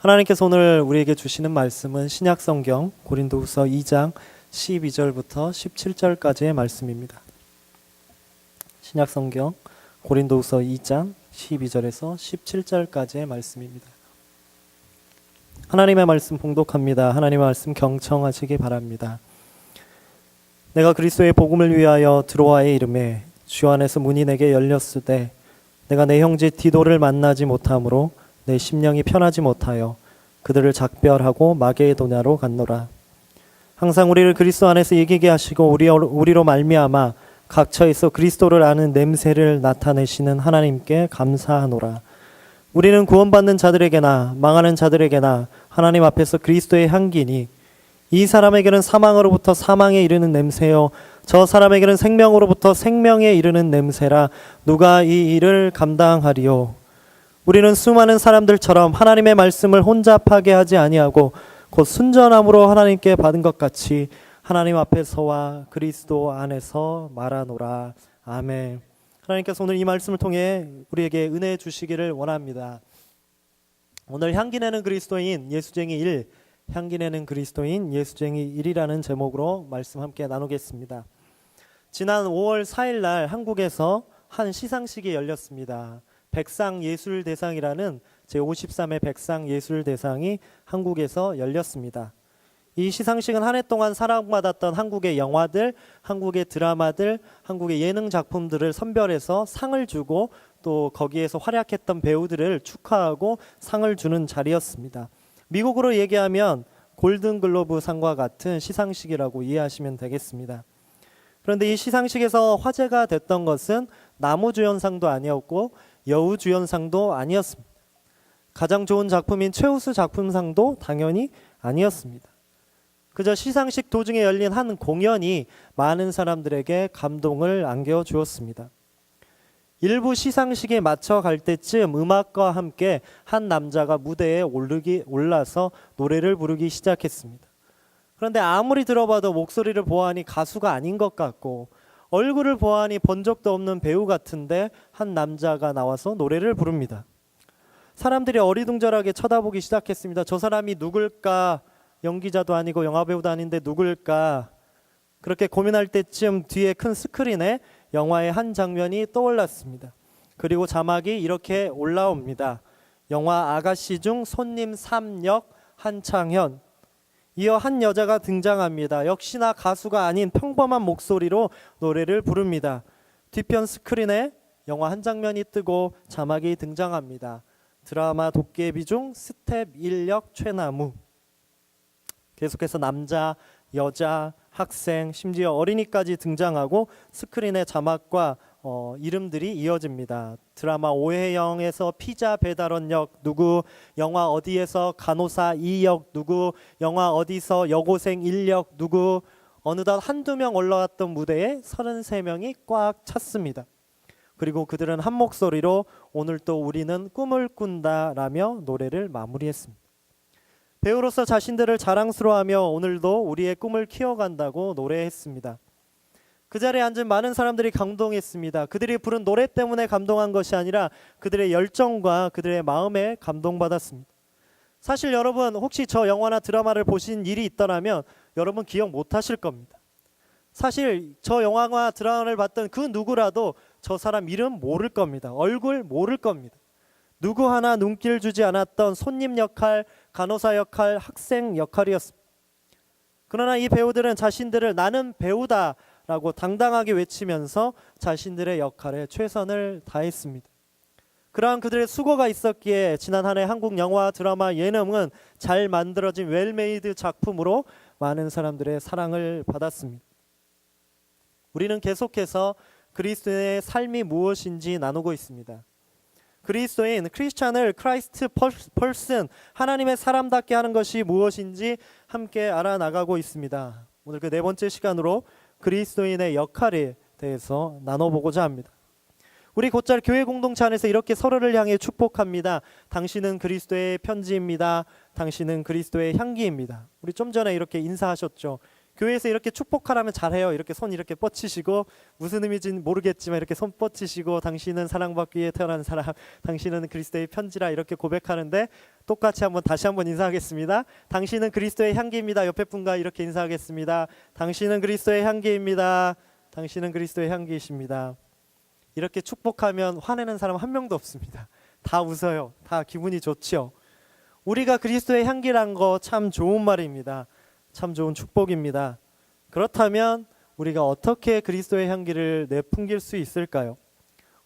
하나님께서 오늘 우리에게 주시는 말씀은 신약성경 고린도후서 2장 12절부터 17절까지의 말씀입니다. 신약성경 고린도후서 2장 12절에서 17절까지의 말씀입니다. 하나님의 말씀 봉독합니다. 하나님의 말씀 경청하시기 바랍니다. 내가 그리스도의 복음을 위하여 드로아에 이르매 주 안에서 문이 내게 열렸으되 내가 내 형제 디도를 만나지 못하므로 내 심령이 편하지 못하여 그들을 작별하고 마게도냐로 갔노라. 항상 우리를 그리스도 안에서 이기게 하시고 우리로 말미암아 각처에서 그리스도를 아는 냄새를 나타내시는 하나님께 감사하노라. 우리는 구원받는 자들에게나 망하는 자들에게나 하나님 앞에서 그리스도의 향기니 이 사람에게는 사망으로부터 사망에 이르는 냄새요 저 사람에게는 생명으로부터 생명에 이르는 냄새라. 누가 이 일을 감당하리요? 우리는 수많은 사람들처럼 하나님의 말씀을 혼잡하게 하지 아니하고 곧 순전함으로 하나님께 받은 것 같이 하나님 앞에서와 그리스도 안에서 말하노라. 아멘. 하나님께서 오늘 이 말씀을 통해 우리에게 은혜 주시기를 원합니다. 오늘 향기내는 그리스도인 예수쟁이 1, 향기내는 그리스도인 예수쟁이 1이라는 제목으로 말씀 함께 나누겠습니다. 지난 5월 4일 날 한국에서 한 시상식이 열렸습니다. 백상예술대상이라는 제53회 백상예술대상이 한국에서 열렸습니다. 이 시상식은 한 해 동안 사랑받았던 한국의 영화들, 한국의 드라마들, 한국의 예능 작품들을 선별해서 상을 주고 또 거기에서 활약했던 배우들을 축하하고 상을 주는 자리였습니다. 미국으로 얘기하면 골든글로브 상과 같은 시상식이라고 이해하시면 되겠습니다. 그런데 이 시상식에서 화제가 됐던 것은 나무주연상도 아니었고 여우주연상도 아니었습니다. 가장 좋은 작품인 최우수 작품상도 당연히 아니었습니다. 그저 시상식 도중에 열린 한 공연이 많은 사람들에게 감동을 안겨주었습니다. 일부 시상식에 맞춰 갈 때쯤 음악과 함께 한 남자가 무대에 올라서 노래를 부르기 시작했습니다. 그런데 아무리 들어봐도 목소리를 보아하니 가수가 아닌 것 같고 얼굴을 보아하니 본 적도 없는 배우 같은데 한 남자가 나와서 노래를 부릅니다. 사람들이 어리둥절하게 쳐다보기 시작했습니다. 저 사람이 누굴까? 연기자도 아니고 영화배우도 아닌데 누굴까? 그렇게 고민할 때쯤 뒤에 큰 스크린에 영화의 한 장면이 떠올랐습니다. 그리고 자막이 이렇게 올라옵니다. 영화 아가씨 중 손님 3역 한창현. 이어 한 여자가 등장합니다. 역시나 가수가 아닌 평범한 목소리로 노래를 부릅니다. 뒤편 스크린에 영화 한 장면이 뜨고 자막이 등장합니다. 드라마 도깨비 중 스텝 1역 최나무. 계속해서 남자, 여자, 학생, 심지어 어린이까지 등장하고 스크린의 자막과 이름들이 이어집니다. 드라마 오해영에서 피자 배달원 역 누구, 영화 어디에서 간호사 2역 누구, 영화 어디서 여고생 1역 누구. 어느덧 한두 명 올라왔던 무대에 33명이 꽉 찼습니다. 그리고 그들은 한 목소리로 오늘 또 우리는 꿈을 꾼다라며 노래를 마무리했습니다. 배우로서 자신들을 자랑스러워하며 오늘도 우리의 꿈을 키워간다고 노래했습니다. 그 자리에 앉은 많은 사람들이 감동했습니다. 그들이 부른 노래 때문에 감동한 것이 아니라 그들의 열정과 그들의 마음에 감동받았습니다. 사실 여러분 혹시 저 영화나 드라마를 보신 일이 있더라면 여러분 기억 못하실 겁니다. 사실 저 영화나 드라마를 봤던 그 누구라도 저 사람 이름 모를 겁니다. 얼굴 모를 겁니다. 누구 하나 눈길 주지 않았던 손님 역할, 간호사 역할, 학생 역할이었습니다. 그러나 이 배우들은 자신들을 나는 배우다라고 당당하게 외치면서 자신들의 역할에 최선을 다했습니다. 그러한 그들의 수고가 있었기에 지난 한 해 한국 영화, 드라마, 예능은 잘 만들어진 웰메이드 작품으로 많은 사람들의 사랑을 받았습니다. 우리는 계속해서 그리스도의 삶이 무엇인지 나누고 있습니다. 그리스도인 크리스찬을 크라이스트 퍼슨 하나님의 사람답게 하는 것이 무엇인지 함께 알아나가고 있습니다. 오늘 그 네 번째 시간으로 그리스도인의 역할에 대해서 나눠보고자 합니다. 우리 곧잘 교회 공동체 안에서 이렇게 서로를 향해 축복합니다. 당신은 그리스도의 편지입니다. 당신은 그리스도의 향기입니다. 우리 좀 전에 이렇게 인사하셨죠. 교회에서 이렇게 축복하라면 잘해요. 이렇게 손 이렇게 뻗치시고, 무슨 의미인지 모르겠지만 이렇게 손 뻗치시고, 당신은 사랑받기 위해 태어난 사람, 당신은 그리스도의 편지라, 이렇게 고백하는데 똑같이 다시 한번 인사하겠습니다. 당신은 그리스도의 향기입니다. 옆에 분과 이렇게 인사하겠습니다. 당신은 그리스도의 향기입니다. 당신은 그리스도의 향기이십니다. 이렇게 축복하면 화내는 사람 한 명도 없습니다. 다 웃어요. 다 기분이 좋죠. 우리가 그리스도의 향기란 거 참 좋은 말입니다. 참 좋은 축복입니다. 그렇다면 우리가 어떻게 그리스도의 향기를 내풍길 수 있을까요?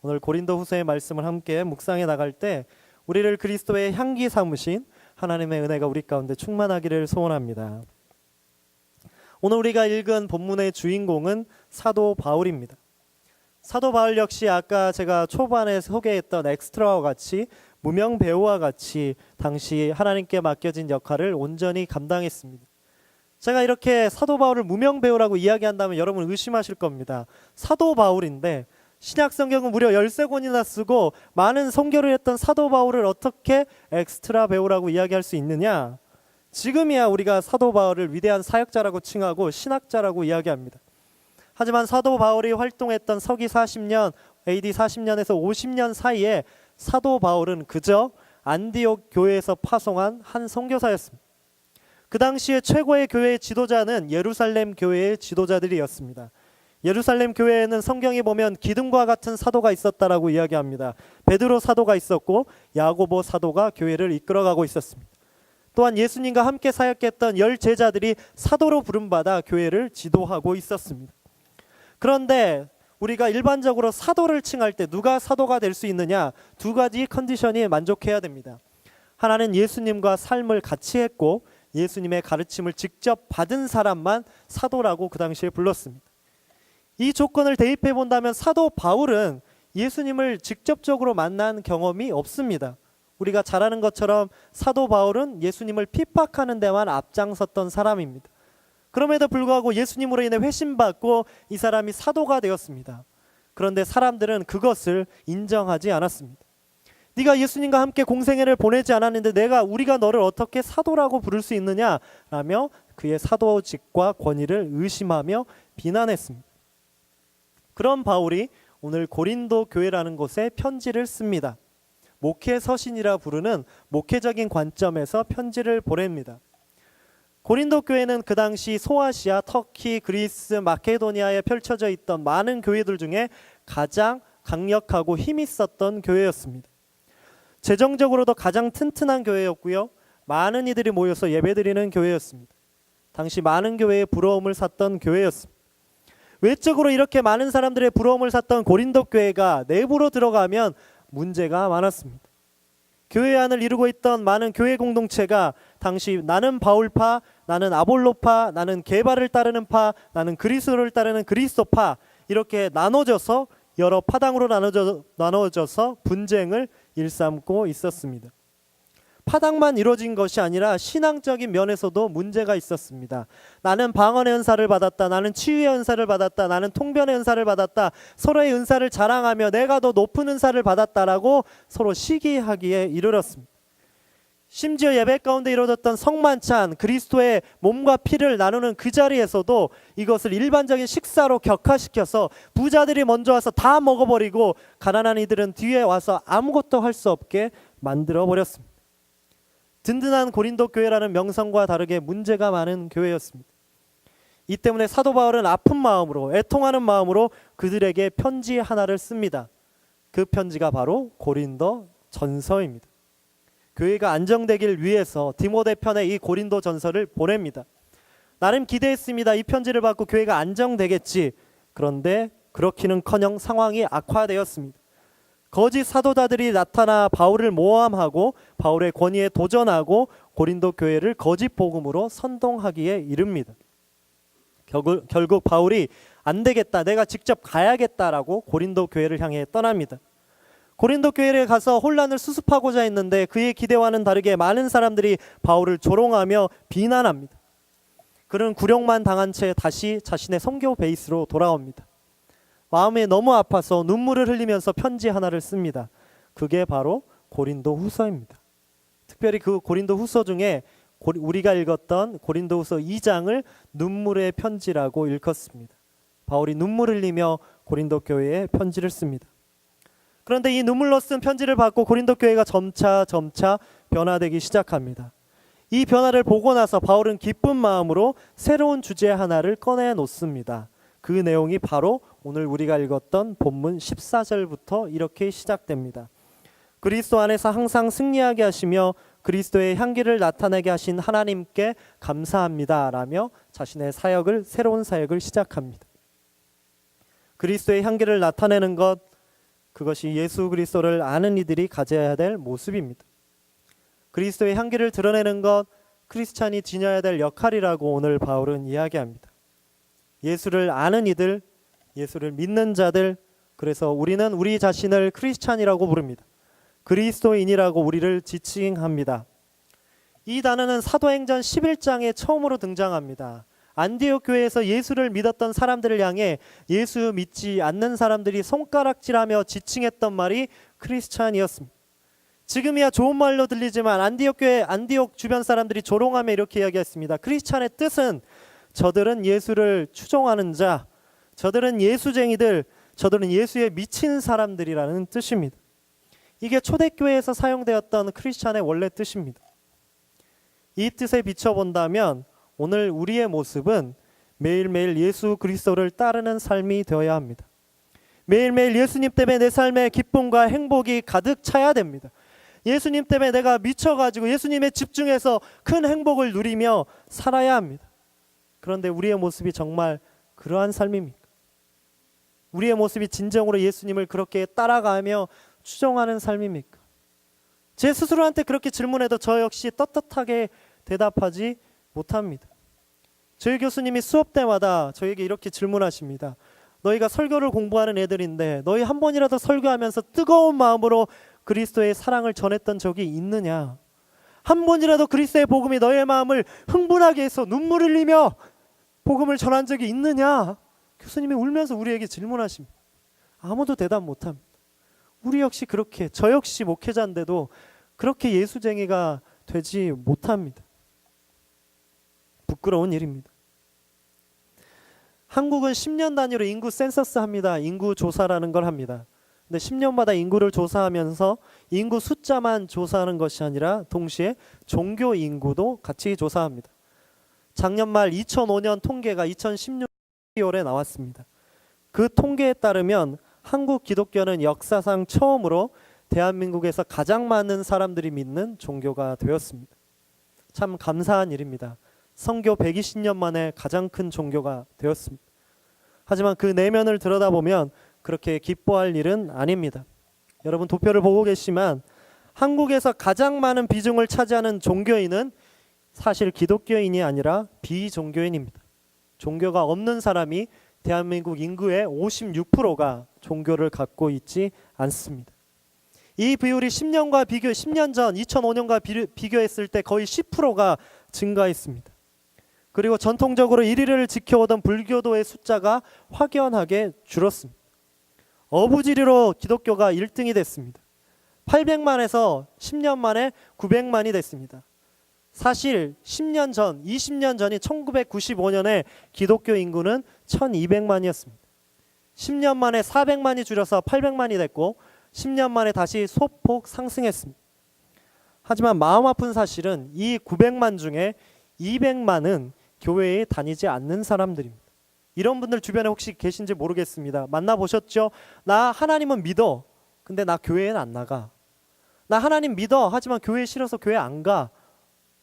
오늘 고린도후서의 말씀을 함께 묵상해 나갈 때 우리를 그리스도의 향기 삼으신 하나님의 은혜가 우리 가운데 충만하기를 소원합니다. 오늘 우리가 읽은 본문의 주인공은 사도 바울입니다. 사도 바울 역시 아까 제가 초반에 소개했던 엑스트라와 같이 무명 배우와 같이 당시 하나님께 맡겨진 역할을 온전히 감당했습니다. 제가 이렇게 사도 바울을 무명 배우라고 이야기한다면 여러분 의심하실 겁니다. 사도 바울인데 신약 성경은 무려 13권이나 쓰고 많은 선교를 했던 사도 바울을 어떻게 엑스트라 배우라고 이야기할 수 있느냐? 지금이야 우리가 사도 바울을 위대한 사역자라고 칭하고 신학자라고 이야기합니다. 하지만 사도 바울이 활동했던 서기 40년, AD 40년에서 50년 사이에 사도 바울은 그저 안디옥 교회에서 파송한 한 선교사였습니다. 그 당시에 최고의 교회의 지도자는 예루살렘 교회의 지도자들이었습니다. 예루살렘 교회에는 성경에 보면 기둥과 같은 사도가 있었다라고 이야기합니다. 베드로 사도가 있었고 야고보 사도가 교회를 이끌어가고 있었습니다. 또한 예수님과 함께 사역했던 10 제자들이 사도로 부름받아 교회를 지도하고 있었습니다. 그런데 우리가 일반적으로 사도를 칭할 때 누가 사도가 될 수 있느냐? 두 가지 컨디션이 만족해야 됩니다. 하나는 예수님과 삶을 같이 했고 예수님의 가르침을 직접 받은 사람만 사도라고 그 당시에 불렀습니다. 이 조건을 대입해 본다면 사도 바울은 예수님을 직접적으로 만난 경험이 없습니다. 우리가 잘 아는 것처럼 사도 바울은 예수님을 핍박하는 데만 앞장섰던 사람입니다. 그럼에도 불구하고 예수님으로 인해 회심받고 이 사람이 사도가 되었습니다. 그런데 사람들은 그것을 인정하지 않았습니다. 네가 예수님과 함께 공생애를 보내지 않았는데 우리가 너를 어떻게 사도라고 부를 수 있느냐? 라며 그의 사도직과 권위를 의심하며 비난했습니다. 그런 바울이 오늘 고린도 교회라는 곳에 편지를 씁니다. 목회 서신이라 부르는 목회적인 관점에서 편지를 보냅니다. 고린도 교회는 그 당시 소아시아, 터키, 그리스, 마케도니아에 펼쳐져 있던 많은 교회들 중에 가장 강력하고 힘 있었던 교회였습니다. 재정적으로도 가장 튼튼한 교회였고요. 많은 이들이 모여서 예배드리는 교회였습니다. 당시 많은 교회의 부러움을 샀던 교회였습니다. 외적으로 이렇게 많은 사람들의 부러움을 샀던 고린도 교회가 내부로 들어가면 문제가 많았습니다. 교회 안을 이루고 있던 많은 교회 공동체가 당시 나는 바울파, 나는 아볼로파, 나는 게바를 따르는 파, 나는 그리스도를 따르는 그리스도파, 이렇게 나눠져서 여러 파당으로 나눠져서 분쟁을 일삼고 있었습니다. 파당만 이루어진 것이 아니라 신앙적인 면에서도 문제가 있었습니다. 나는 방언의 은사를 받았다, 나는 치유의 은사를 받았다, 나는 통변의 은사를 받았다, 서로의 은사를 자랑하며 내가 더 높은 은사를 받았다라고 서로 시기하기에 이르렀습니다. 심지어 예배 가운데 이루어졌던 성만찬, 그리스도의 몸과 피를 나누는 그 자리에서도 이것을 일반적인 식사로 격화시켜서 부자들이 먼저 와서 다 먹어버리고 가난한 이들은 뒤에 와서 아무것도 할 수 없게 만들어버렸습니다. 든든한 고린도 교회라는 명성과 다르게 문제가 많은 교회였습니다. 이 때문에 사도 바울은 아픈 마음으로, 애통하는 마음으로 그들에게 편지 하나를 씁니다. 그 편지가 바로 고린도 전서입니다. 교회가 안정되길 위해서 디모데 편에 이 고린도 전서를 보냅니다. 나름 기대했습니다. 이 편지를 받고 교회가 안정되겠지. 그런데 그렇기는커녕 상황이 악화되었습니다. 거짓 사도자들이 나타나 바울을 모함하고 바울의 권위에 도전하고 고린도 교회를 거짓 복음으로 선동하기에 이릅니다. 결국 바울이 안 되겠다, 내가 직접 가야겠다라고 고린도 교회를 향해 떠납니다. 고린도 교회에 가서 혼란을 수습하고자 했는데 그의 기대와는 다르게 많은 사람들이 바울을 조롱하며 비난합니다. 그는 굴욕만 당한 채 다시 자신의 선교 베이스로 돌아옵니다. 마음에 너무 아파서 눈물을 흘리면서 편지 하나를 씁니다. 그게 바로 고린도 후서입니다. 특별히 그 고린도 후서 중에 우리가 읽었던 고린도후서 2장을 눈물의 편지라고 읽었습니다. 바울이 눈물을 흘리며 고린도 교회에 편지를 씁니다. 그런데 이 눈물로 쓴 편지를 받고 고린도 교회가 점차 변화되기 시작합니다. 이 변화를 보고 나서 바울은 기쁜 마음으로 새로운 주제 하나를 꺼내 놓습니다. 그 내용이 바로 오늘 우리가 읽었던 본문 14절부터 이렇게 시작됩니다. 그리스도 안에서 항상 승리하게 하시며 그리스도의 향기를 나타내게 하신 하나님께 감사합니다 라며 자신의 새로운 사역을 시작합니다. 그리스도의 향기를 나타내는 것, 그것이 예수 그리스도를 아는 이들이 가져야 될 모습입니다. 그리스도의 향기를 드러내는 것, 크리스찬이 지녀야 될 역할이라고 오늘 바울은 이야기합니다. 예수를 아는 이들, 예수를 믿는 자들, 그래서 우리는 우리 자신을 크리스찬이라고 부릅니다. 그리스도인이라고 우리를 지칭합니다. 이 단어는 사도행전 11장에 처음으로 등장합니다. 안디옥 교회에서 예수를 믿었던 사람들을 향해 예수 믿지 않는 사람들이 손가락질하며 지칭했던 말이 크리스찬이었습니다. 지금이야 좋은 말로 들리지만 안디옥 교회, 안디옥 주변 사람들이 조롱하며 이렇게 이야기했습니다. 크리스찬의 뜻은 저들은 예수를 추종하는 자, 저들은 예수쟁이들, 저들은 예수에 미친 사람들이라는 뜻입니다. 이게 초대교회에서 사용되었던 크리스찬의 원래 뜻입니다. 이 뜻에 비춰본다면 오늘 우리의 모습은 매일매일 예수 그리스도를 따르는 삶이 되어야 합니다. 매일매일 예수님 때문에 내 삶에 기쁨과 행복이 가득 차야 됩니다. 예수님 때문에 내가 미쳐가지고 예수님에 집중해서 큰 행복을 누리며 살아야 합니다. 그런데 우리의 모습이 정말 그러한 삶입니까? 우리의 모습이 진정으로 예수님을 그렇게 따라가며 추종하는 삶입니까? 제 스스로한테 그렇게 질문해도 저 역시 떳떳하게 대답하지 못합니다. 저희 교수님이 수업 때마다 저에게 이렇게 질문하십니다. 너희가 설교를 공부하는 애들인데 너희 한 번이라도 설교하면서 뜨거운 마음으로 그리스도의 사랑을 전했던 적이 있느냐? 한 번이라도 그리스도의 복음이 너의 마음을 흥분하게 해서 눈물 흘리며 복음을 전한 적이 있느냐? 교수님이 울면서 우리에게 질문하십니다. 아무도 대답 못합니다. 우리 역시 그렇게, 저 역시 목회자인데도 그렇게 예수쟁이가 되지 못합니다. 부끄러운 일입니다. 한국은 10년 단위로 인구 센서스 합니다. 인구 조사라는 걸 합니다. 근데 10년마다 인구를 조사하면서 인구 숫자만 조사하는 것이 아니라 동시에 종교 인구도 같이 조사합니다. 작년 말 2005년 통계가 2016년에 나왔습니다. 그 통계에 따르면 한국 기독교는 역사상 처음으로 대한민국에서 가장 많은 사람들이 믿는 종교가 되었습니다. 참 감사한 일입니다. 선교 120년 만에 가장 큰 종교가 되었습니다. 하지만 그 내면을 들여다보면 그렇게 기뻐할 일은 아닙니다. 여러분 도표를 보고 계시지만 한국에서 가장 많은 비중을 차지하는 종교인은 사실 기독교인이 아니라 비종교인입니다. 종교가 없는 사람이 대한민국 인구의 56%가 종교를 갖고 있지 않습니다. 이 비율이 10년 전 2005년과 비교했을 때 거의 10%가 증가했습니다. 그리고 전통적으로 1위를 지켜오던 불교도의 숫자가 확연하게 줄었습니다. 어부지리로 기독교가 1등이 됐습니다. 800만에서 10년 만에 900만이 됐습니다. 사실 10년 전, 20년 전이 1995년에 기독교 인구는 1200만이었습니다. 10년 만에 400만이 줄여서 800만이 됐고 10년 만에 다시 소폭 상승했습니다. 하지만 마음 아픈 사실은 이 900만 중에 200만은 교회에 다니지 않는 사람들입니다. 이런 분들 주변에 혹시 계신지 모르겠습니다. 만나보셨죠? 나 하나님은 믿어. 근데 나 교회에는 안 나가. 나 하나님 믿어. 하지만 교회 싫어서 교회 안 가.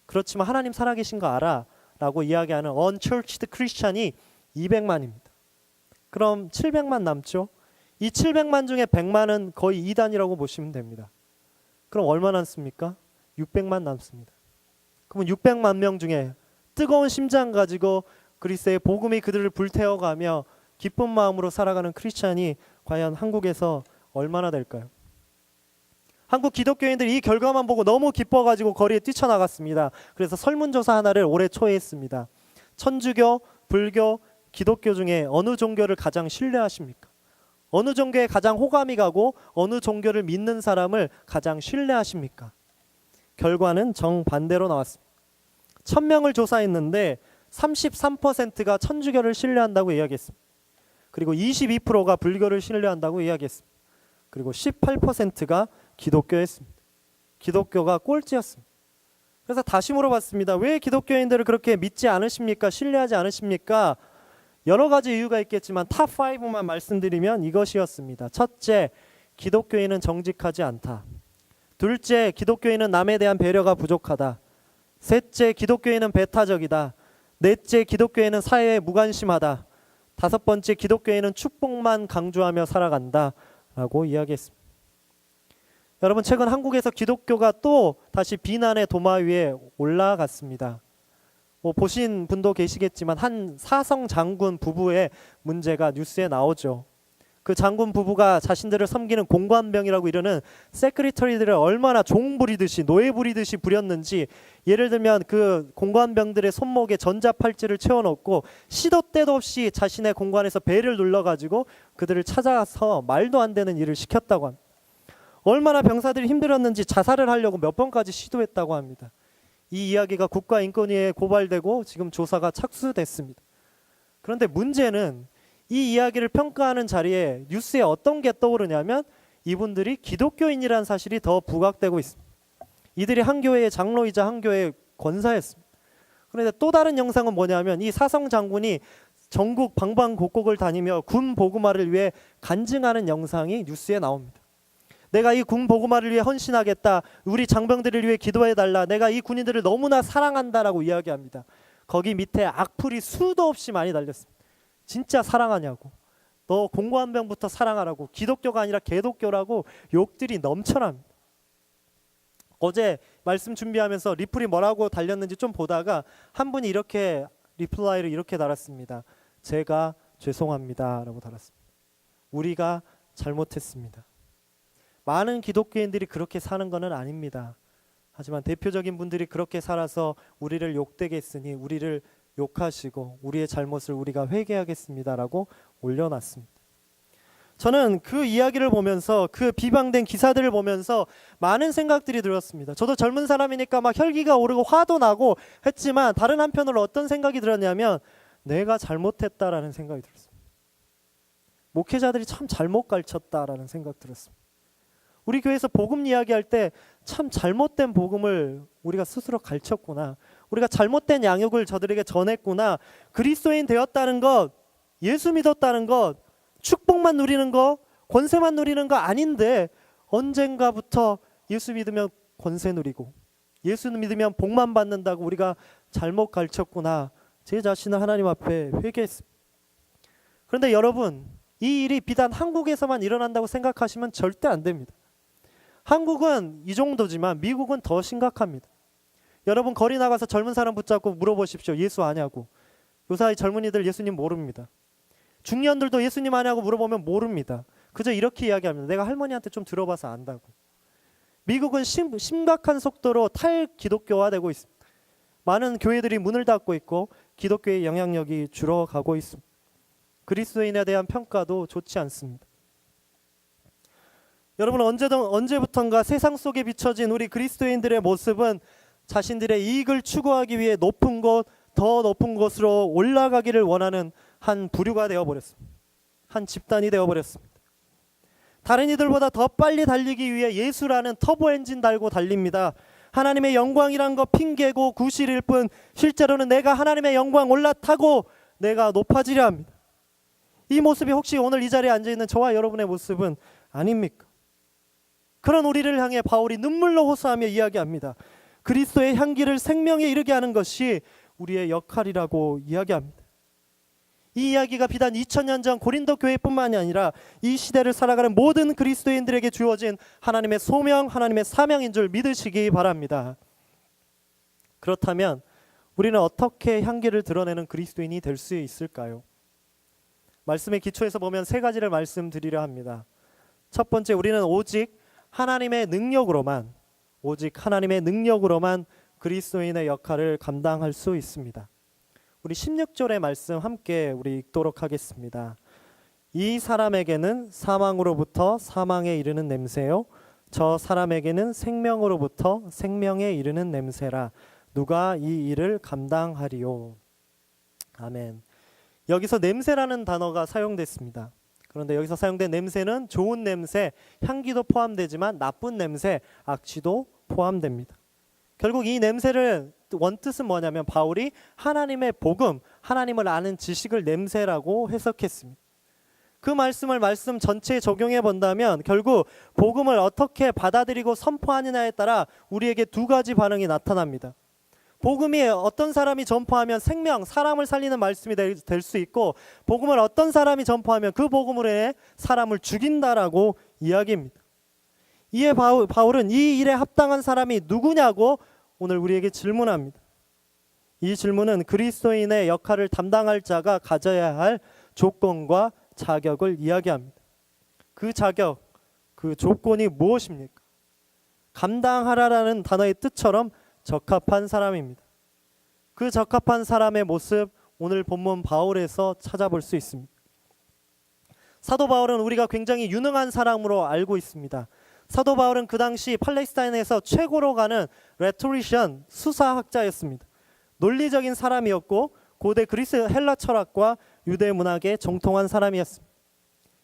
그렇지만 하나님 살아계신 거 알아. 라고 이야기하는 unchurched 크리스찬이 200만입니다. 그럼 700만 남죠? 이 700만 중에 100만은 거의 이단이라고 보시면 됩니다. 그럼 얼마 남습니까? 600만 남습니다. 그러면 600만 명 중에 뜨거운 심장 가지고 그리스도의 복음이 그들을 불태워가며 기쁜 마음으로 살아가는 크리스찬이 과연 한국에서 얼마나 될까요? 한국 기독교인들이 이 결과만 보고 너무 기뻐가지고 거리에 뛰쳐나갔습니다. 그래서 설문조사 하나를 올해 초에 했습니다. 천주교, 불교, 기독교 중에 어느 종교를 가장 신뢰하십니까? 어느 종교에 가장 호감이 가고 어느 종교를 믿는 사람을 가장 신뢰하십니까? 결과는 정반대로 나왔습니다. 1000명을 조사했는데 33%가 천주교를 신뢰한다고 이야기했습니다. 그리고 22%가 불교를 신뢰한다고 이야기했습니다. 그리고 18%가 기독교였습니다. 기독교가 꼴찌였습니다. 그래서 다시 물어봤습니다. 왜 기독교인들을 그렇게 믿지 않으십니까? 신뢰하지 않으십니까? 여러 가지 이유가 있겠지만 탑 5만 말씀드리면 이것이었습니다. 첫째, 기독교인은 정직하지 않다. 둘째, 기독교인은 남에 대한 배려가 부족하다. 셋째, 기독교인은 배타적이다. 넷째, 기독교인은 사회에 무관심하다. 다섯 번째, 기독교인은 축복만 강조하며 살아간다 라고 이야기했습니다. 여러분, 최근 한국에서 기독교가 또 다시 비난의 도마 위에 올라갔습니다. 보신 분도 계시겠지만 한 사성 장군 부부의 문제가 뉴스에 나오죠. 그 장군 부부가 자신들을 섬기는 공관병이라고 이르는 세크리터리들을 얼마나 종 부리듯이 노예 부리듯이 부렸는지, 예를 들면 그 공관병들의 손목에 전자팔찌를 채워넣고 시도 때도 없이 자신의 공관에서 벨을 눌러가지고 그들을 찾아서 말도 안 되는 일을 시켰다고 합니다. 얼마나 병사들이 힘들었는지 자살을 하려고 몇 번까지 시도했다고 합니다. 이 이야기가 국가인권위에 고발되고 지금 조사가 착수됐습니다. 그런데 문제는 이 이야기를 평가하는 자리에 뉴스에 어떤 게 떠오르냐면 이분들이 기독교인이라는 사실이 더 부각되고 있습니다. 이들이 한 교회의 장로이자 한 교회의 권사였습니다. 그런데 또 다른 영상은 뭐냐면 이 사성 장군이 전국 방방곡곡을 다니며 군 보고마를 위해 간증하는 영상이 뉴스에 나옵니다. 내가 이 군 보고마를 위해 헌신하겠다. 우리 장병들을 위해 기도해달라. 내가 이 군인들을 너무나 사랑한다라고 이야기합니다. 거기 밑에 악플이 수도 없이 많이 달렸습니다. 진짜 사랑하냐고. 너 공관병부터 사랑하라고. 기독교가 아니라 개독교라고 욕들이 넘쳐납니다. 어제 말씀 준비하면서 리플이 뭐라고 달렸는지 좀 보다가 한 분이 이렇게 리플라이를 이렇게 달았습니다. 제가 죄송합니다 라고 달았습니다. 우리가 잘못했습니다. 많은 기독교인들이 그렇게 사는 것은 아닙니다. 하지만 대표적인 분들이 그렇게 살아서 우리를 욕되게 했으니 우리를 욕하시고 우리의 잘못을 우리가 회개하겠습니다라고 올려놨습니다. 저는 그 이야기를 보면서 그 비방된 기사들을 보면서 많은 생각들이 들었습니다. 저도 젊은 사람이니까 막 혈기가 오르고 화도 나고 했지만 다른 한편으로 어떤 생각이 들었냐면 내가 잘못했다라는 생각이 들었습니다. 목회자들이 참 잘못 가르쳤다라는 생각 들었습니다. 우리 교회에서 복음 이야기할 때 참 잘못된 복음을 우리가 스스로 가르쳤구나. 우리가 잘못된 양육을 저들에게 전했구나. 그리스도인 되었다는 것, 예수 믿었다는 것, 축복만 누리는 것, 권세만 누리는 거 아닌데 언젠가부터 예수 믿으면 권세 누리고 예수 믿으면 복만 받는다고 우리가 잘못 가르쳤구나. 제 자신을 하나님 앞에 회개했습니다. 그런데 여러분, 이 일이 비단 한국에서만 일어난다고 생각하시면 절대 안 됩니다. 한국은 이 정도지만 미국은 더 심각합니다. 여러분, 거리 나가서 젊은 사람 붙잡고 물어보십시오. 예수 아냐고. 요사이 젊은이들 예수님 모릅니다. 중년들도 예수님 아냐고 물어보면 모릅니다. 그저 이렇게 이야기합니다. 내가 할머니한테 좀 들어봐서 안다고. 미국은 심각한 속도로 탈기독교화되고 있습니다. 많은 교회들이 문을 닫고 있고 기독교의 영향력이 줄어가고 있습니다. 그리스도인에 대한 평가도 좋지 않습니다. 여러분, 언제부턴가 세상 속에 비춰진 우리 그리스도인들의 모습은 자신들의 이익을 추구하기 위해 높은 곳, 더 높은 곳으로 올라가기를 원하는 한 부류가 되어버렸습니다. 한 집단이 되어버렸습니다. 다른 이들보다 더 빨리 달리기 위해 예수라는 터보 엔진 달고 달립니다. 하나님의 영광이란 거 핑계고 구실일 뿐 실제로는 내가 하나님의 영광 올라타고 내가 높아지려 합니다. 이 모습이 혹시 오늘 이 자리에 앉아있는 저와 여러분의 모습은 아닙니까? 그런 우리를 향해 바울이 눈물로 호소하며 이야기합니다. 그리스도의 향기를 생명에 이르게 하는 것이 우리의 역할이라고 이야기합니다. 이 이야기가 비단 2000년 전 고린도 교회뿐만이 아니라 이 시대를 살아가는 모든 그리스도인들에게 주어진 하나님의 소명, 하나님의 사명인 줄 믿으시기 바랍니다. 그렇다면 우리는 어떻게 향기를 드러내는 그리스도인이 될 수 있을까요? 말씀의 기초에서 보면 세 가지를 말씀드리려 합니다. 첫 번째, 우리는 오직 하나님의 능력으로만 그리스도인의 역할을 감당할 수 있습니다. 우리 16절의 말씀 함께 우리 읽도록 하겠습니다. 이 사람에게는 사망으로부터 사망에 이르는 냄새요, 저 사람에게는 생명으로부터 생명에 이르는 냄새라. 누가 이 일을 감당하리요. 아멘. 여기서 냄새라는 단어가 사용됐습니다. 그런데 여기서 사용된 냄새는 좋은 냄새, 향기도 포함되지만 나쁜 냄새, 악취도 포함됩니다. 결국 이 냄새를 원뜻은 뭐냐면 바울이 하나님의 복음, 하나님을 아는 지식을 냄새라고 해석했습니다. 그 말씀을 말씀 전체에 적용해 본다면 결국 복음을 어떻게 받아들이고 선포하느냐에 따라 우리에게 두 가지 반응이 나타납니다. 복음이 어떤 사람이 전파하면 생명, 사람을 살리는 말씀이 될 수 있고, 복음을 어떤 사람이 전파하면 그 복음으로 인해 사람을 죽인다라고 이야기입니다. 이에 바울은 이 일에 합당한 사람이 누구냐고 오늘 우리에게 질문합니다. 이 질문은 그리스도인의 역할을 담당할 자가 가져야 할 조건과 자격을 이야기합니다. 그 자격, 그 조건이 무엇입니까? 감당하라라는 단어의 뜻처럼 적합한 사람입니다. 그 적합한 사람의 모습 오늘 본문 바울에서 찾아볼 수 있습니다. 사도 바울은 우리가 굉장히 유능한 사람으로 알고 있습니다. 사도 바울은 그 당시 팔레스타인에서 최고로 가는 레토리션, 수사학자였습니다. 논리적인 사람이었고 고대 그리스 헬라 철학과 유대 문학에 정통한 사람이었습니다.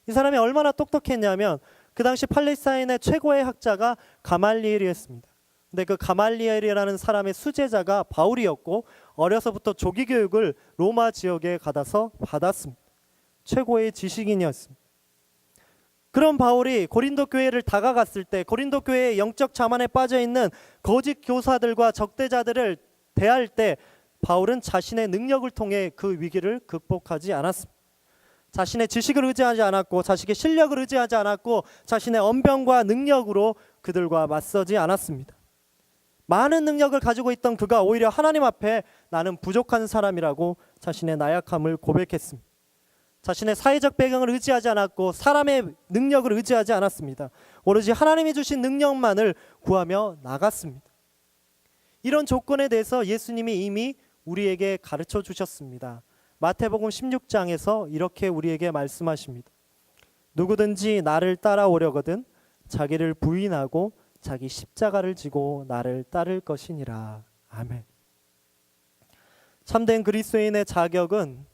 이 사람이 얼마나 똑똑했냐면 그 당시 팔레스타인의 최고의 학자가 가말리엘이었습니다. 근데 그 가말리엘이라는 사람의 수제자가 바울이었고 어려서부터 조기 교육을 로마 지역에 가서 받았습니다. 최고의 지식인이었습니다. 그런 바울이 고린도 교회를 다가갔을 때 고린도 교회의 영적 자만에 빠져 있는 거짓 교사들과 적대자들을 대할 때 바울은 자신의 능력을 통해 그 위기를 극복하지 않았습니다. 자신의 지식을 의지하지 않았고 자신의 실력을 의지하지 않았고 자신의 언변과 능력으로 그들과 맞서지 않았습니다. 많은 능력을 가지고 있던 그가 오히려 하나님 앞에 나는 부족한 사람이라고 자신의 나약함을 고백했습니다. 자신의 사회적 배경을 의지하지 않았고 사람의 능력을 의지하지 않았습니다. 오로지 하나님이 주신 능력만을 구하며 나갔습니다. 이런 조건에 대해서 예수님이 이미 우리에게 가르쳐 주셨습니다. 마태복음 16장에서 이렇게 우리에게 말씀하십니다. 누구든지 나를 따라오려거든 자기를 부인하고 자기 십자가를 지고 나를 따를 것이니라. 아멘. 참된 그리스도인의 자격은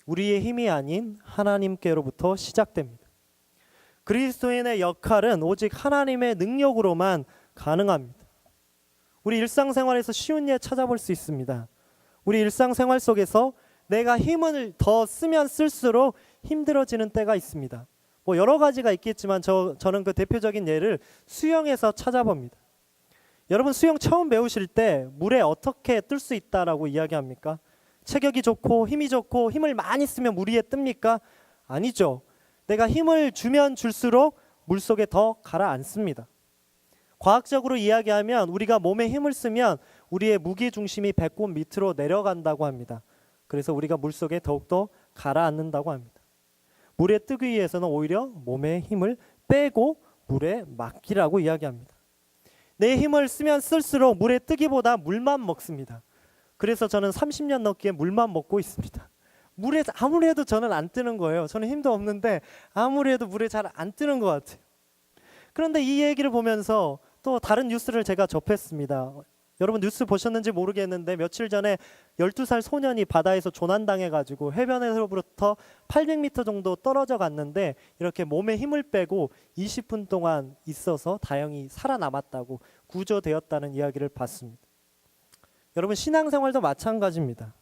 우리의 힘이 아닌 하나님께로부터 시작됩니다. 그리스도인의 역할은 오직 하나님의 능력으로만 가능합니다. 우리 일상생활에서 쉬운 예 찾아볼 수 있습니다. 우리 일상생활 속에서 내가 힘을 더 쓰면 쓸수록 힘들어지는 때가 있습니다. 뭐 여러 가지가 있겠지만 저는 그 대표적인 예를 수영에서 찾아봅니다. 여러분 수영 처음 배우실 때 물에 어떻게 뜰 수 있다라고 이야기합니까? 체격이 좋고 힘이 좋고 힘을 많이 쓰면 물 위에 뜹니까? 아니죠. 내가 힘을 주면 줄수록 물속에 더 가라앉습니다. 과학적으로 이야기하면 우리가 몸에 힘을 쓰면 우리의 무게중심이 배꼽 밑으로 내려간다고 합니다. 그래서 우리가 물속에 더욱더 가라앉는다고 합니다. 물에 뜨기 위해서는 오히려 몸의 힘을 빼고 물에 맡기라고 이야기합니다. 내 힘을 쓰면 쓸수록 물에 뜨기보다 물만 먹습니다. 그래서 저는 30년 넘게 물만 먹고 있습니다. 물에 아무리 해도 저는 안 뜨는 거예요. 저는 힘도 없는데 아무리 해도 물에 잘 안 뜨는 것 같아요. 그런데 이 얘기를 보면서 또 다른 뉴스를 제가 접했습니다. 여러분 뉴스 보셨는지 모르겠는데 며칠 전에 12살 소년이 바다에서 조난당해가지고 해변에서부터 800m 정도 떨어져 갔는데 이렇게 몸에 힘을 빼고 20분 동안 있어서 다행히 살아남았다고 구조되었다는 이야기를 봤습니다. 여러분 신앙생활도 마찬가지입니다.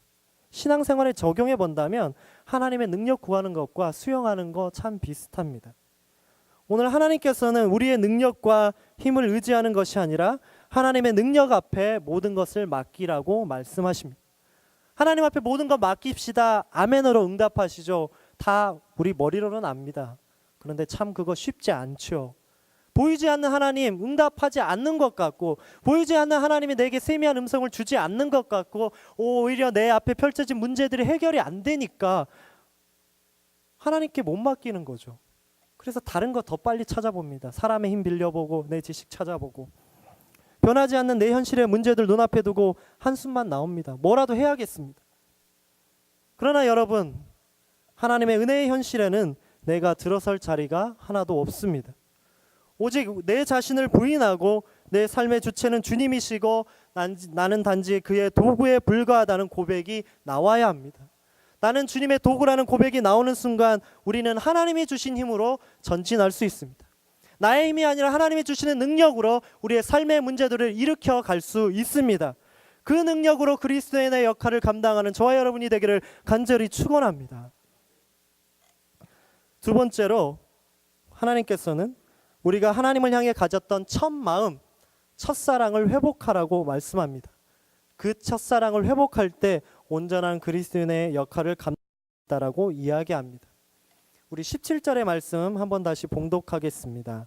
신앙생활에 적용해 본다면 하나님의 능력 구하는 것과 수영하는 거 참 비슷합니다. 오늘 하나님께서는 우리의 능력과 힘을 의지하는 것이 아니라 하나님의 능력 앞에 모든 것을 맡기라고 말씀하십니다. 하나님 앞에 모든 것 맡깁시다. 아멘으로 응답하시죠. 다 우리 머리로는 압니다. 그런데 참 그거 쉽지 않죠. 보이지 않는 하나님 응답하지 않는 것 같고 보이지 않는 하나님이 내게 세미한 음성을 주지 않는 것 같고 오히려 내 앞에 펼쳐진 문제들이 해결이 안 되니까 하나님께 못 맡기는 거죠. 그래서 다른 거 더 빨리 찾아봅니다. 사람의 힘 빌려보고 내 지식 찾아보고 변하지 않는 내 현실의 문제들 눈앞에 두고 한숨만 나옵니다. 뭐라도 해야겠습니다. 그러나 여러분 하나님의 은혜의 현실에는 내가 들어설 자리가 하나도 없습니다. 오직 내 자신을 부인하고 내 삶의 주체는 주님이시고 나는 단지 그의 도구에 불과하다는 고백이 나와야 합니다. 나는 주님의 도구라는 고백이 나오는 순간 우리는 하나님이 주신 힘으로 전진할 수 있습니다. 나의 힘이 아니라 하나님이 주시는 능력으로 우리의 삶의 문제들을 일으켜 갈 수 있습니다. 그 능력으로 그리스도인의 역할을 감당하는 저와 여러분이 되기를 간절히 축원합니다. 두 번째로 하나님께서는 우리가 하나님을 향해 가졌던 첫 마음, 첫사랑을 회복하라고 말씀합니다. 그 첫사랑을 회복할 때 온전한 그리스도인의 역할을 감당한다라고 이야기합니다. 우리 17절의 말씀 한번 다시 봉독하겠습니다.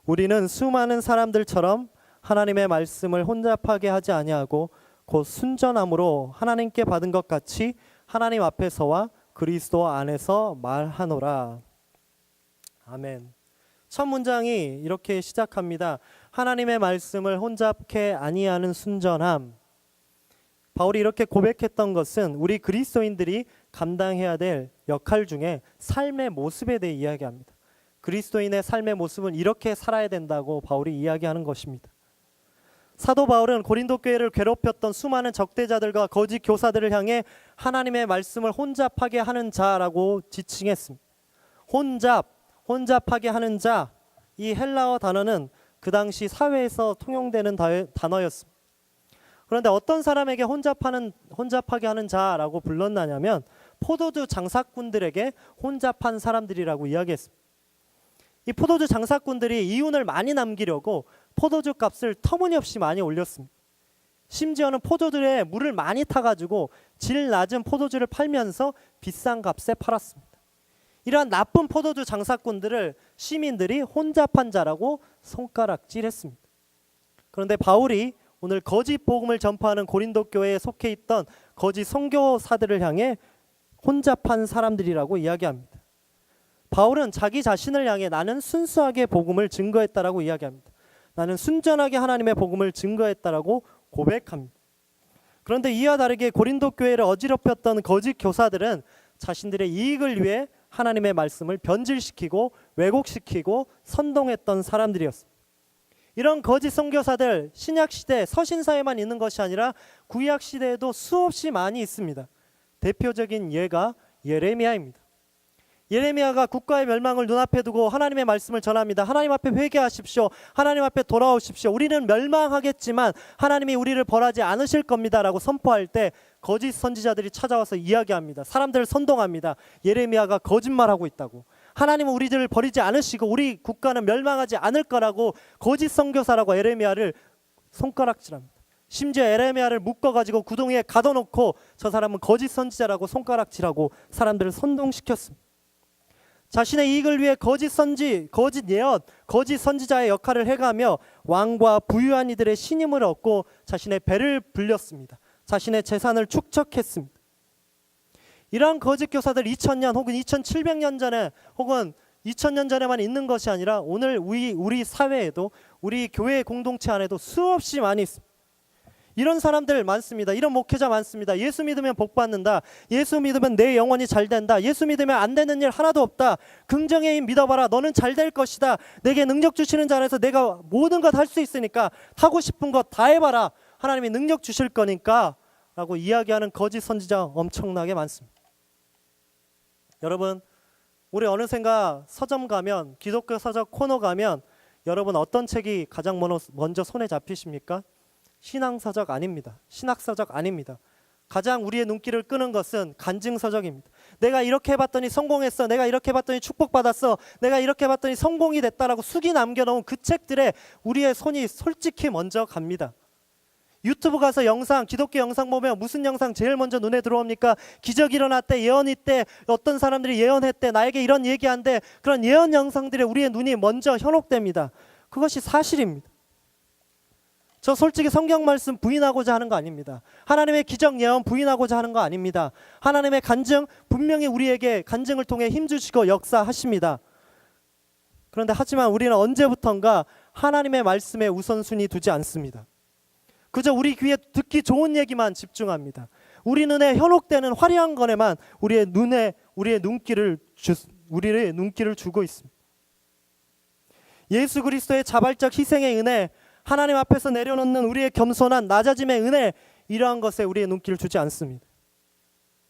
우리는 수많은 사람들처럼 하나님의 말씀을 혼잡하게 하지 아니하고 곧 순전함으로 하나님께 받은 것 같이 하나님 앞에서와 그리스도 안에서 말하노라. 아멘. 첫 문장이 이렇게 시작합니다. 하나님의 말씀을 혼잡케 아니하는 순전함. 바울이 이렇게 고백했던 것은 우리 그리스도인들이 감당해야 될 역할 중에 삶의 모습에 대해 이야기합니다. 그리스도인의 삶의 모습은 이렇게 살아야 된다고 바울이 이야기하는 것입니다. 사도 바울은 고린도 교회를 괴롭혔던 수많은 적대자들과 거짓 교사들을 향해 하나님의 말씀을 혼잡하게 하는 자라고 지칭했습니다. 혼잡하게 하는 자, 이 헬라어 단어는 그 당시 사회에서 통용되는 단어였습니다. 그런데 어떤 사람에게 혼잡하게 하는 자라고 불렀나냐면 포도주 장사꾼들에게 혼잡한 사람들이라고 이야기했습니다. 이 포도주 장사꾼들이 이윤을 많이 남기려고 포도주 값을 터무니없이 많이 올렸습니다. 심지어는 포도주에 물을 많이 타가지고 질 낮은 포도주를 팔면서 비싼 값에 팔았습니다. 이러한 나쁜 포도주 장사꾼들을 시민들이 혼잡한 자라고 손가락질했습니다. 그런데 바울이 오늘 거짓 복음을 전파하는 고린도 교회에 속해 있던 거짓 선교사들을 향해 혼잡한 사람들이라고 이야기합니다. 바울은 자기 자신을 향해 나는 순수하게 복음을 증거했다라고 이야기합니다. 나는 순전하게 하나님의 복음을 증거했다라고 고백합니다. 그런데 이와 다르게 고린도 교회를 어지럽혔던 거짓 교사들은 자신들의 이익을 위해 하나님의 말씀을 변질시키고 왜곡시키고 선동했던 사람들이었습니다. 이런 거짓 선교사들 신약시대 서신사에만 있는 것이 아니라 구약시대에도 수없이 많이 있습니다. 대표적인 예가 예레미야입니다. 예레미야가 국가의 멸망을 눈앞에 두고 하나님의 말씀을 전합니다. 하나님 앞에 회개하십시오. 하나님 앞에 돌아오십시오. 우리는 멸망하겠지만 하나님이 우리를 벌하지 않으실 겁니다 라고 선포할 때 거짓 선지자들이 찾아와서 이야기합니다. 사람들을 선동합니다. 예레미야가 거짓말하고 있다고, 하나님은 우리들을 버리지 않으시고 우리 국가는 멸망하지 않을 거라고 거짓 선교사라고 예레미야를 손가락질합니다. 심지어 예레미야를 묶어가지고 구덩이에 가둬놓고 저 사람은 거짓 선지자라고 손가락질하고 사람들을 선동시켰습니다. 자신의 이익을 위해 거짓 예언, 거짓 선지자의 역할을 해가며 왕과 부유한 이들의 신임을 얻고 자신의 배를 불렸습니다. 자신의 재산을 축적했습니다. 이러한 거짓 교사들 2000년 혹은 2700년 전에 혹은 2000년 전에만 있는 것이 아니라 오늘 우리 사회에도 우리 교회 공동체 안에도 수없이 많이 있습니다. 이런 사람들 많습니다. 이런 목회자 많습니다. 예수 믿으면 복 받는다. 예수 믿으면 내 영혼이 잘 된다. 예수 믿으면 안 되는 일 하나도 없다. 긍정의 힘 믿어봐라. 너는 잘 될 것이다. 내게 능력 주시는 자 안에서 내가 모든 것 할 수 있으니까 하고 싶은 것 다 해봐라. 하나님이 능력 주실 거니까 라고 이야기하는 거짓 선지자 엄청나게 많습니다. 여러분, 우리 어느샌가 서점 가면, 기독교 서적 코너 가면 여러분 어떤 책이 가장 먼저 손에 잡히십니까? 신앙서적 아닙니다. 신학서적 아닙니다. 가장 우리의 눈길을 끄는 것은 간증서적입니다. 내가 이렇게 해봤더니 성공했어. 내가 이렇게 해봤더니 축복받았어. 내가 이렇게 해봤더니 성공이 됐다라고 숙이 남겨놓은 그 책들에 우리의 손이 솔직히 먼저 갑니다. 유튜브 가서 기독교 영상 보면 무슨 영상 제일 먼저 눈에 들어옵니까? 기적이 일어났대, 예언이 있대, 어떤 사람들이 예언했대, 나에게 이런 얘기한대. 그런 예언 영상들에 우리의 눈이 먼저 현혹됩니다. 그것이 사실입니다. 저 솔직히 성경 말씀 부인하고자 하는 거 아닙니다. 하나님의 기적 예언 부인하고자 하는 거 아닙니다. 하나님의 간증 분명히 우리에게 간증을 통해 힘주시고 역사하십니다. 그런데 하지만 우리는 언제부턴가 하나님의 말씀에 우선순위 두지 않습니다. 그저 우리 귀에 듣기 좋은 얘기만 집중합니다. 우리 눈에 현혹되는 화려한 것에만 우리의 눈길을 주고 있습니다. 예수 그리스도의 자발적 희생의 은혜, 하나님 앞에서 내려놓는 우리의 겸손한 낮아짐의 은혜, 이러한 것에 우리의 눈길을 주지 않습니다.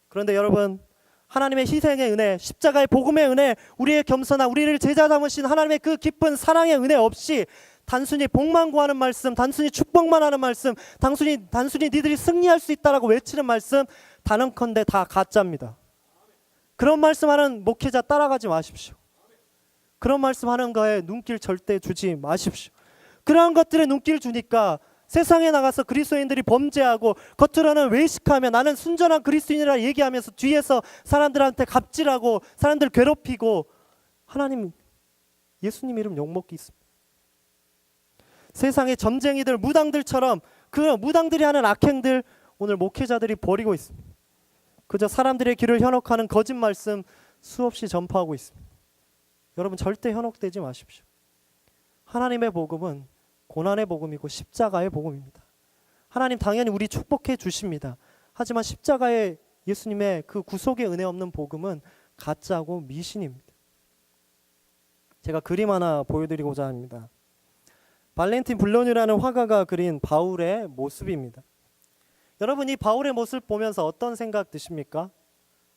그런데 여러분, 하나님의 희생의 은혜, 십자가의 복음의 은혜, 우리의 겸손한, 우리를 제자 삼으신 하나님의 그 깊은 사랑의 은혜 없이 단순히 복만 구하는 말씀, 단순히 축복만 하는 말씀, 단순히 니들이 승리할 수 있다라고 외치는 말씀, 단언컨대 다 가짜입니다. 그런 말씀하는 목회자 따라가지 마십시오. 그런 말씀하는 거에 눈길 절대 주지 마십시오. 그러한 것들에 눈길 주니까 세상에 나가서 그리스도인들이 범죄하고 겉으로는 외식하며 나는 순전한 그리스도인이라 얘기하면서 뒤에서 사람들한테 갑질하고 사람들 괴롭히고 하나님, 예수님 이름 욕먹기 있습니다. 세상의 점쟁이들, 무당들처럼 그 무당들이 하는 악행들 오늘 목회자들이 벌이고 있습니다. 그저 사람들의 길을 현혹하는 거짓 말씀 수없이 전파하고 있습니다. 여러분, 절대 현혹되지 마십시오. 하나님의 복음은 고난의 복음이고 십자가의 복음입니다. 하나님 당연히 우리 축복해 주십니다. 하지만 십자가의 예수님의 그 구속의 은혜 없는 복음은 가짜고 미신입니다. 제가 그림 하나 보여드리고자 합니다. 발렌틴 블로뉴라는 화가가 그린 바울의 모습입니다. 여러분, 이 바울의 모습 보면서 어떤 생각 드십니까?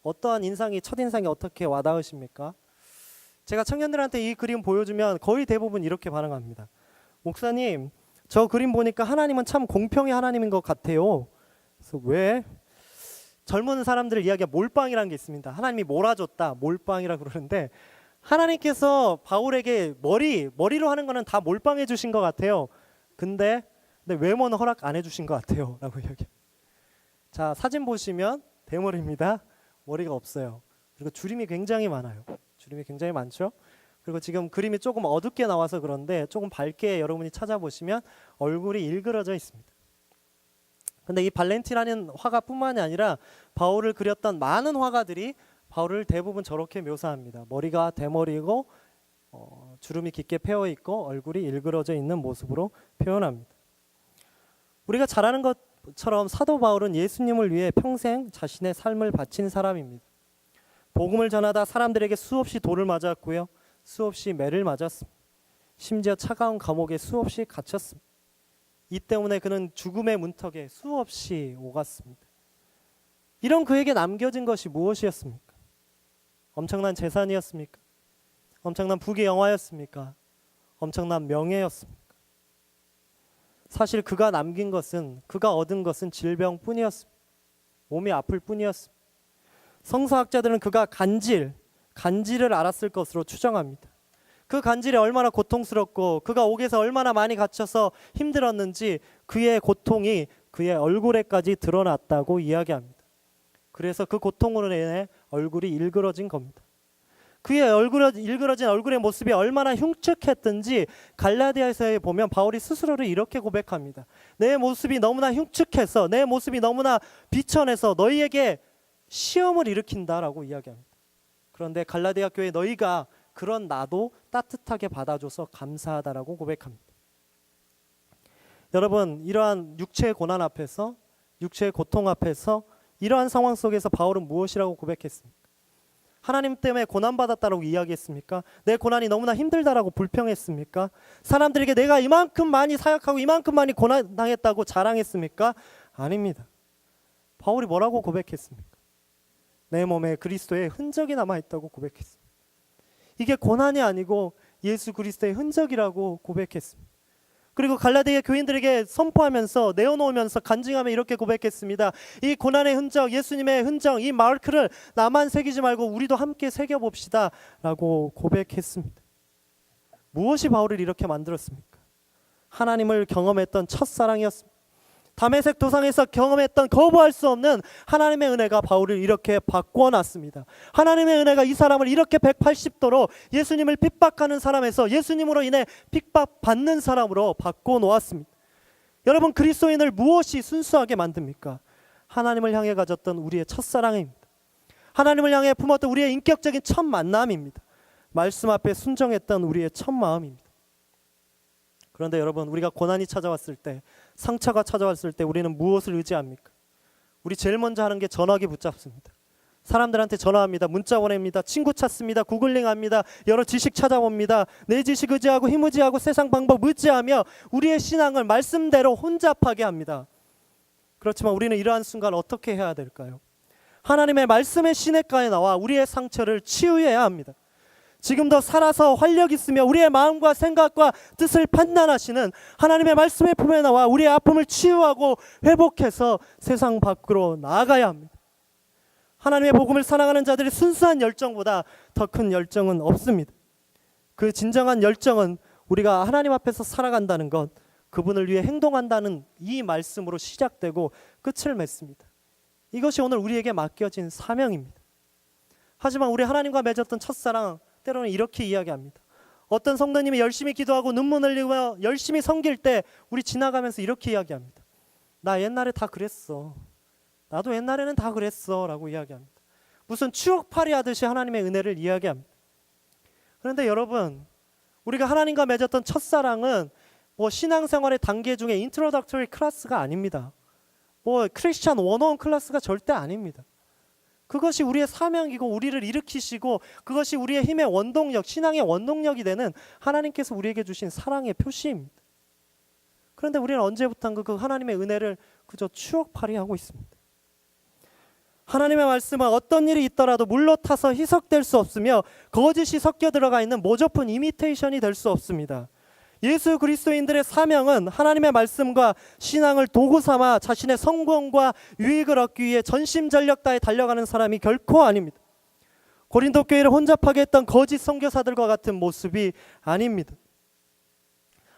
어떠한 첫인상이 어떻게 와닿으십니까? 제가 청년들한테 이 그림 보여주면 거의 대부분 이렇게 반응합니다. 목사님, 저 그림 보니까 하나님은 참 공평의 하나님인 것 같아요. 그래서 왜? 젊은 사람들 이야기가 몰빵이라는 게 있습니다. 하나님이 몰아줬다, 몰빵이라고 그러는데 하나님께서 바울에게 머리로 하는 거는 다 몰빵해 주신 것 같아요. 근데 외모는 허락 안 해주신 것 같아요 라고 이야기합니다. 자, 사진 보시면 대머리입니다. 머리가 없어요. 그리고 주름이 굉장히 많아요. 주름이 굉장히 많죠. 그리고 지금 그림이 조금 어둡게 나와서 그런데 조금 밝게 여러분이 찾아보시면 얼굴이 일그러져 있습니다. 근데 이 발렌티라는 화가뿐만이 아니라 바울을 그렸던 많은 화가들이 바울을 대부분 저렇게 묘사합니다. 머리가 대머리고 주름이 깊게 패어 있고 얼굴이 일그러져 있는 모습으로 표현합니다. 우리가 잘 아는 것처럼 사도 바울은 예수님을 위해 평생 자신의 삶을 바친 사람입니다. 복음을 전하다 사람들에게 수없이 돌을 맞았고요, 수없이 매를 맞았습니다. 심지어 차가운 감옥에 수없이 갇혔습니다. 이 때문에 그는 죽음의 문턱에 수없이 오갔습니다. 이런 그에게 남겨진 것이 무엇이었습니까? 엄청난 재산이었습니까? 엄청난 부귀 영화였습니까? 엄청난 명예였습니까? 사실 그가 얻은 것은 질병뿐이었습니다. 몸이 아플 뿐이었습니다. 성서학자들은 그가 간질을 앓았을 것으로 추정합니다. 그 간질이 얼마나 고통스럽고 그가 옥에서 얼마나 많이 갇혀서 힘들었는지 그의 고통이 그의 얼굴에까지 드러났다고 이야기합니다. 그래서 그 고통으로 인해 얼굴이 일그러진 겁니다. 그의 일그러진 얼굴의 모습이 얼마나 흉측했든지 갈라디아서에 보면 바울이 스스로를 이렇게 고백합니다. 내 모습이 너무나 흉측해서, 내 모습이 너무나 비천해서 너희에게 시험을 일으킨다라고 이야기합니다. 그런데 갈라디아 교회 너희가 그런 나도 따뜻하게 받아줘서 감사하다라고 고백합니다. 여러분, 이러한 육체의 고난 앞에서, 육체의 고통 앞에서 이러한 상황 속에서 바울은 무엇이라고 고백했습니까? 하나님 때문에 고난받았다라고 이야기했습니까? 내 고난이 너무나 힘들다라고 불평했습니까? 사람들에게 내가 이만큼 많이 사역하고 이만큼 많이 고난당했다고 자랑했습니까? 아닙니다. 바울이 뭐라고 고백했습니까? 내 몸에 그리스도의 흔적이 남아있다고 고백했습니다. 이게 고난이 아니고 예수 그리스도의 흔적이라고 고백했습니다. 그리고 갈라디아 교인들에게 선포하면서 내어놓으면서 간증하며 이렇게 고백했습니다. 이 고난의 흔적, 예수님의 흔적, 이 마크를 나만 새기지 말고 우리도 함께 새겨봅시다 라고 고백했습니다. 무엇이 바울을 이렇게 만들었습니까? 하나님을 경험했던 첫사랑이었습니다. 다메섹 도상에서 경험했던 거부할 수 없는 하나님의 은혜가 바울을 이렇게 바꿔놨습니다. 하나님의 은혜가 이 사람을 이렇게 180도로 예수님을 핍박하는 사람에서 예수님으로 인해 핍박받는 사람으로 바꿔놓았습니다. 여러분, 그리스도인을 무엇이 순수하게 만듭니까? 하나님을 향해 가졌던 우리의 첫사랑입니다. 하나님을 향해 품었던 우리의 인격적인 첫 만남입니다. 말씀 앞에 순종했던 우리의 첫 마음입니다. 그런데 여러분, 우리가 고난이 찾아왔을 때, 상처가 찾아왔을 때 우리는 무엇을 의지합니까? 우리 제일 먼저 하는 게 전화기 붙잡습니다. 사람들한테 전화합니다. 문자 보냅니다. 친구 찾습니다. 구글링합니다. 여러 지식 찾아봅니다. 내 지식 의지하고 힘 의지하고 세상 방법 의지하며 우리의 신앙을 말씀대로 혼잡하게 합니다. 그렇지만 우리는 이러한 순간 어떻게 해야 될까요? 하나님의 말씀의 시냇가에 나와 우리의 상처를 치유해야 합니다. 지금도 살아서 활력 있으며 우리의 마음과 생각과 뜻을 판단하시는 하나님의 말씀의 품에 나와 우리의 아픔을 치유하고 회복해서 세상 밖으로 나아가야 합니다. 하나님의 복음을 사랑하는 자들의 순수한 열정보다 더 큰 열정은 없습니다. 그 진정한 열정은 우리가 하나님 앞에서 살아간다는 것, 그분을 위해 행동한다는 이 말씀으로 시작되고 끝을 맺습니다. 이것이 오늘 우리에게 맡겨진 사명입니다. 하지만 우리 하나님과 맺었던 첫사랑, 때로는 이렇게 이야기합니다. 어떤 성도님이 열심히 기도하고 눈물 흘리며 열심히 섬길 때 우리 지나가면서 이렇게 이야기합니다. 나 옛날에 다 그랬어. 나도 옛날에는 다 그랬어 라고 이야기합니다. 무슨 추억팔이 하듯이 하나님의 은혜를 이야기합니다. 그런데 여러분, 우리가 하나님과 맺었던 첫사랑은 뭐 신앙생활의 단계 중에 인트로덕터리 클래스가 아닙니다. 뭐 크리스찬 101 클래스가 절대 아닙니다. 그것이 우리의 사명이고 우리를 일으키시고 그것이 우리의 힘의 원동력, 신앙의 원동력이 되는 하나님께서 우리에게 주신 사랑의 표시입니다. 그런데 우리는 언제부턴가 그 하나님의 은혜를 그저 추억팔이하고 있습니다. 하나님의 말씀은 어떤 일이 있더라도 물로 타서 희석될 수 없으며 거짓이 섞여 들어가 있는 모조품 이미테이션이 될 수 없습니다. 예수 그리스도인들의 사명은 하나님의 말씀과 신앙을 도구 삼아 자신의 성공과 유익을 얻기 위해 전심전력 다해 달려가는 사람이 결코 아닙니다. 고린도 교회를 혼잡하게 했던 거짓 선교사들과 같은 모습이 아닙니다.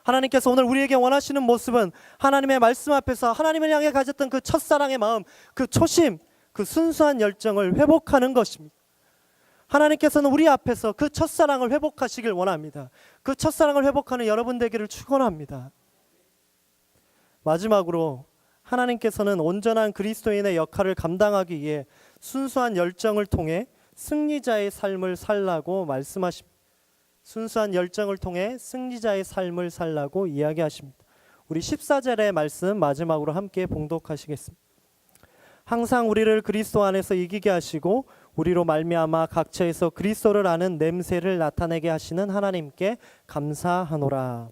하나님께서 오늘 우리에게 원하시는 모습은 하나님의 말씀 앞에서 하나님을 향해 가졌던 그 첫사랑의 마음, 그 초심, 그 순수한 열정을 회복하는 것입니다. 하나님께서는 우리 앞에서 그 첫사랑을 회복하시길 원합니다. 그 첫사랑을 회복하는 여러분 되기를 축원합니다. 마지막으로 하나님께서는 온전한 그리스도인의 역할을 감당하기 위해 순수한 열정을 통해 승리자의 삶을 살라고 말씀하십니다. 순수한 열정을 통해 승리자의 삶을 살라고 이야기하십니다. 우리 14절의 말씀 마지막으로 함께 봉독하시겠습니다. 항상 우리를 그리스도 안에서 이기게 하시고 우리로 말미암아 각처에서 그리스도를 아는 냄새를 나타내게 하시는 하나님께 감사하노라.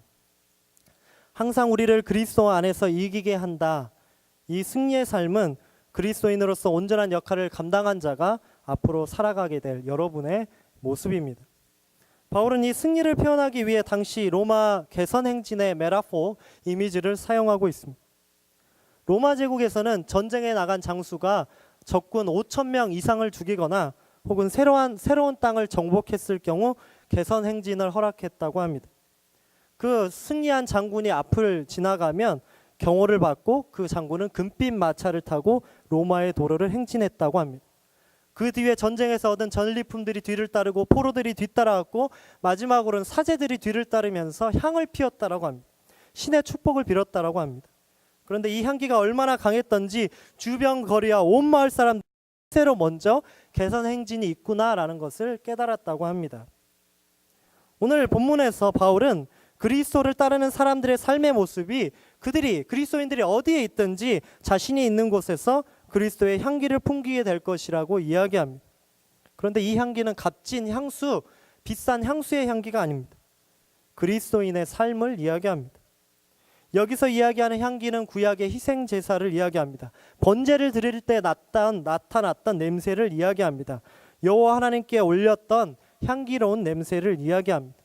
항상 우리를 그리스도 안에서 이기게 한다. 이 승리의 삶은 그리스도인으로서 온전한 역할을 감당한 자가 앞으로 살아가게 될 여러분의 모습입니다. 바울은 이 승리를 표현하기 위해 당시 로마 개선 행진의 메타포 이미지를 사용하고 있습니다. 로마 제국에서는 전쟁에 나간 장수가 적군 5,000명 이상을 죽이거나 혹은 새로운 땅을 정복했을 경우 개선 행진을 허락했다고 합니다. 그 승리한 장군이 앞을 지나가면 경호를 받고 그 장군은 금빛 마차를 타고 로마의 도로를 행진했다고 합니다. 그 뒤에 전쟁에서 얻은 전리품들이 뒤를 따르고 포로들이 뒤따라왔고 마지막으로는 사제들이 뒤를 따르면서 향을 피웠다라고 합니다. 신의 축복을 빌었다라고 합니다. 그런데 이 향기가 얼마나 강했던지 주변 거리와 온 마을 사람들이 새로 먼저 개선 행진이 있구나라는 것을 깨달았다고 합니다. 오늘 본문에서 바울은 그리스도를 따르는 사람들의 삶의 모습이 그리스도인들이 어디에 있든지 자신이 있는 곳에서 그리스도의 향기를 풍기게 될 것이라고 이야기합니다. 그런데 이 향기는 값진 향수, 비싼 향수의 향기가 아닙니다. 그리스도인의 삶을 이야기합니다. 여기서 이야기하는 향기는 구약의 희생 제사를 이야기합니다. 번제를 드릴 때 나타났던 냄새를 이야기합니다. 여호와 하나님께 올렸던 향기로운 냄새를 이야기합니다.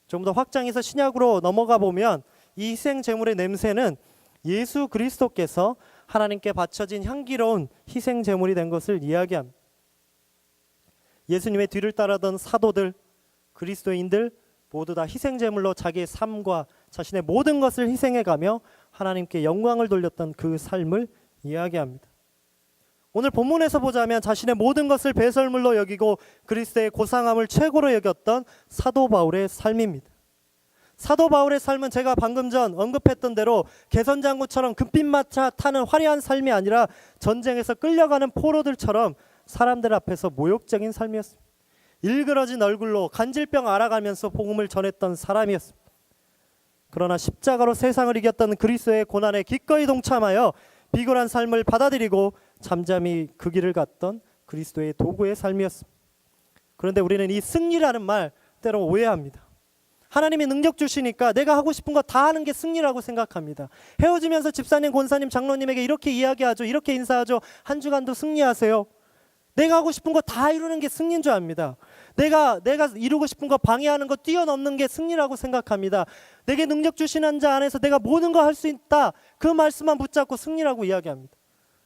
좀 더 확장해서 신약으로 넘어가 보면 이 희생 제물의 냄새는 예수 그리스도께서 하나님께 바쳐진 향기로운 희생 제물이 된 것을 이야기합니다. 예수님의 뒤를 따르던 사도들, 그리스도인들 모두 다 희생 제물로 자기의 삶과 자신의 모든 것을 희생해가며 하나님께 영광을 돌렸던 그 삶을 이야기합니다. 오늘 본문에서 보자면 자신의 모든 것을 배설물로 여기고 그리스도의 고상함을 최고로 여겼던 사도 바울의 삶입니다. 사도 바울의 삶은 제가 방금 전 언급했던 대로 개선장군처럼 금빛마차 타는 화려한 삶이 아니라 전쟁에서 끌려가는 포로들처럼 사람들 앞에서 모욕적인 삶이었습니다. 일그러진 얼굴로 간질병 앓아가면서 복음을 전했던 사람이었습니다. 그러나 십자가로 세상을 이겼던 그리스도의 고난에 기꺼이 동참하여 비굴한 삶을 받아들이고 잠잠히 그 길을 갔던 그리스도의 도구의 삶이었습니다. 그런데 우리는 이 승리라는 말 때로 오해합니다. 하나님이 능력 주시니까 내가 하고 싶은 거 다 하는 게 승리라고 생각합니다. 헤어지면서 집사님, 권사님, 장로님에게 이렇게 이야기하죠. 이렇게 인사하죠. 한 주간도 승리하세요. 내가 하고 싶은 거 다 이루는 게 승리인 줄 압니다. 내가 이루고 싶은 거 방해하는 거 뛰어넘는 게 승리라고 생각합니다. 내게 능력 주시는 자 안에서 내가 모든 거 할 수 있다. 그 말씀만 붙잡고 승리라고 이야기합니다.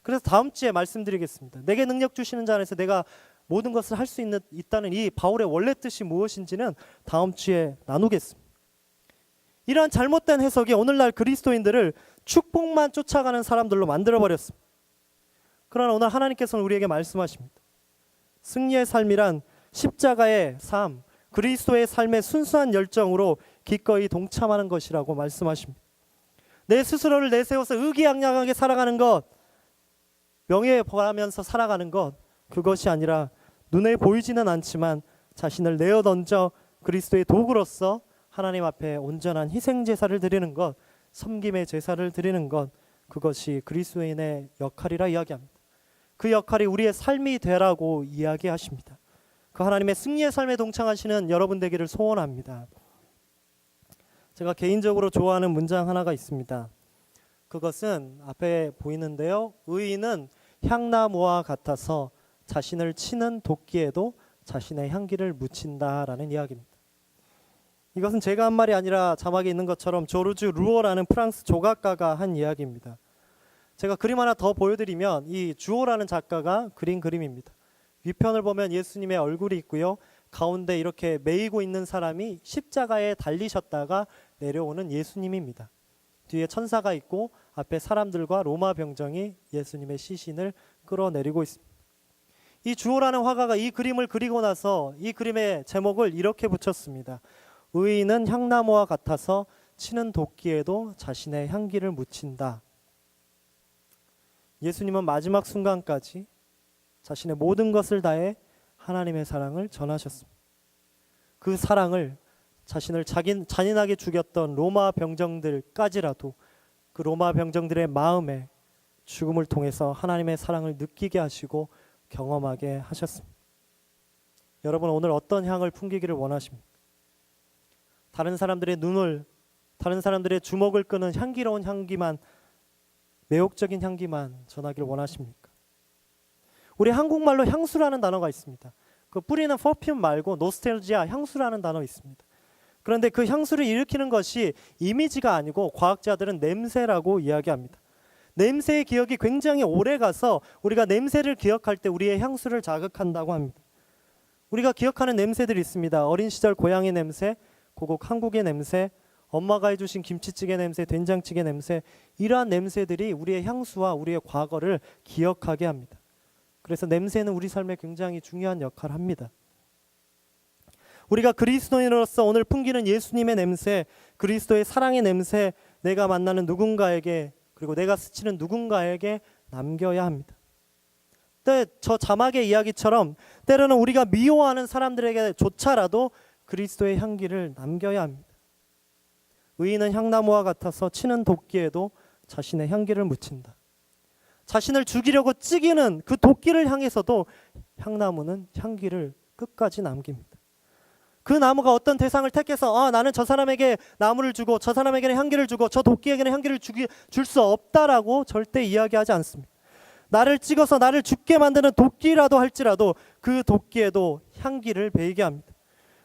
그래서 다음 주에 말씀드리겠습니다. 내게 능력 주시는 자 안에서 내가 모든 것을 할 수 있다는 이 바울의 원래 뜻이 무엇인지는 다음 주에 나누겠습니다. 이러한 잘못된 해석이 오늘날 그리스도인들을 축복만 쫓아가는 사람들로 만들어버렸습니다. 그러나 오늘 하나님께서는 우리에게 말씀하십니다. 승리의 삶이란 십자가의 삶, 그리스도의 삶의 순수한 열정으로 기꺼이 동참하는 것이라고 말씀하십니다. 내 스스로를 내세워서 의기양양하게 살아가는 것, 명예에 보하면서 살아가는 것, 그것이 아니라 눈에 보이지는 않지만 자신을 내어던져 그리스도의 도구로서 하나님 앞에 온전한 희생 제사를 드리는 것, 섬김의 제사를 드리는 것, 그것이 그리스도인의 역할이라 이야기합니다. 그 역할이 우리의 삶이 되라고 이야기하십니다. 그 하나님의 승리의 삶에 동참하시는 여러분 되기를 소원합니다. 제가 개인적으로 좋아하는 문장 하나가 있습니다. 그것은 앞에 보이는데요. 의인은 향나무와 같아서 자신을 치는 도끼에도 자신의 향기를 묻힌다라는 이야기입니다. 이것은 제가 한 말이 아니라 자막에 있는 것처럼 조르주 루어라는 프랑스 조각가가 한 이야기입니다. 제가 그림 하나 더 보여드리면 이 주오라는 작가가 그린 그림입니다. 위편을 보면 예수님의 얼굴이 있고요. 가운데 이렇게 메이고 있는 사람이 십자가에 달리셨다가 내려오는 예수님입니다. 뒤에 천사가 있고 앞에 사람들과 로마 병정이 예수님의 시신을 끌어내리고 있습니다. 이 주오라는 화가가 이 그림을 그리고 나서 이 그림의 제목을 이렇게 붙였습니다. 의인은 향나무와 같아서 치는 도끼에도 자신의 향기를 묻힌다. 예수님은 마지막 순간까지 자신의 모든 것을 다해 하나님의 사랑을 전하셨습니다. 그 사랑을 자신을 잔인하게 죽였던 로마 병정들까지라도 그 로마 병정들의 마음에 죽음을 통해서 하나님의 사랑을 느끼게 하시고 경험하게 하셨습니다. 여러분 오늘 어떤 향을 풍기기를 원하십니까? 다른 사람들의 눈을, 다른 사람들의 주목을 끄는 향기로운 향기만, 매혹적인 향기만 전하기를 원하십니까? 우리 한국말로 향수라는 단어가 있습니다. 그 뿌리는 퍼퓸 말고 노스텔지아, 향수라는 단어 있습니다. 그런데 그 향수를 일으키는 것이 이미지가 아니고 과학자들은 냄새라고 이야기합니다. 냄새의 기억이 굉장히 오래 가서 우리가 냄새를 기억할 때 우리의 향수를 자극한다고 합니다. 우리가 기억하는 냄새들이 있습니다. 어린 시절 고향의 냄새, 고국 한국의 냄새, 엄마가 해주신 김치찌개 냄새, 된장찌개 냄새, 이러한 냄새들이 우리의 향수와 우리의 과거를 기억하게 합니다. 그래서 냄새는 우리 삶에 굉장히 중요한 역할을 합니다. 우리가 그리스도인으로서 오늘 풍기는 예수님의 냄새, 그리스도의 사랑의 냄새, 내가 만나는 누군가에게, 그리고 내가 스치는 누군가에게 남겨야 합니다. 저 자막의 이야기처럼 때로는 우리가 미워하는 사람들에게조차라도 그리스도의 향기를 남겨야 합니다. 의인은 향나무와 같아서 치는 도끼에도 자신의 향기를 묻힌다. 자신을 죽이려고 찌기는 그 도끼를 향해서도 향나무는 향기를 끝까지 남깁니다. 그 나무가 어떤 대상을 택해서 나는 저 사람에게 나무를 주고 저 사람에게는 향기를 주고 저 도끼에게는 향기를 줄 수 없다라고 절대 이야기하지 않습니다. 나를 찍어서 나를 죽게 만드는 도끼라도 할지라도 그 도끼에도 향기를 배이게 합니다.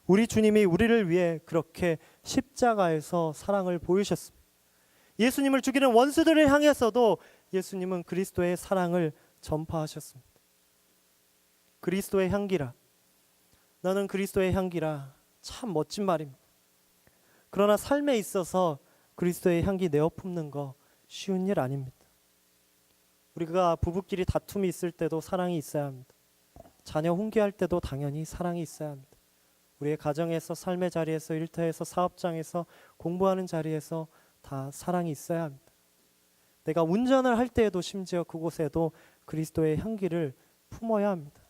우리 주님이 우리를 위해 그렇게 십자가에서 사랑을 보이셨습니다. 예수님을 죽이는 원수들을 향해서도 예수님은 그리스도의 사랑을 전파하셨습니다. 그리스도의 향기라, 너는 그리스도의 향기라, 참 멋진 말입니다. 그러나 삶에 있어서 그리스도의 향기 내어 품는 거 쉬운 일 아닙니다. 우리가 부부끼리 다툼이 있을 때도 사랑이 있어야 합니다. 자녀 훈계할 때도 당연히 사랑이 있어야 합니다. 우리의 가정에서, 삶의 자리에서, 일터에서, 사업장에서, 공부하는 자리에서 다 사랑이 있어야 합니다. 내가 운전을 할 때에도 심지어 그곳에도 그리스도의 향기를 품어야 합니다.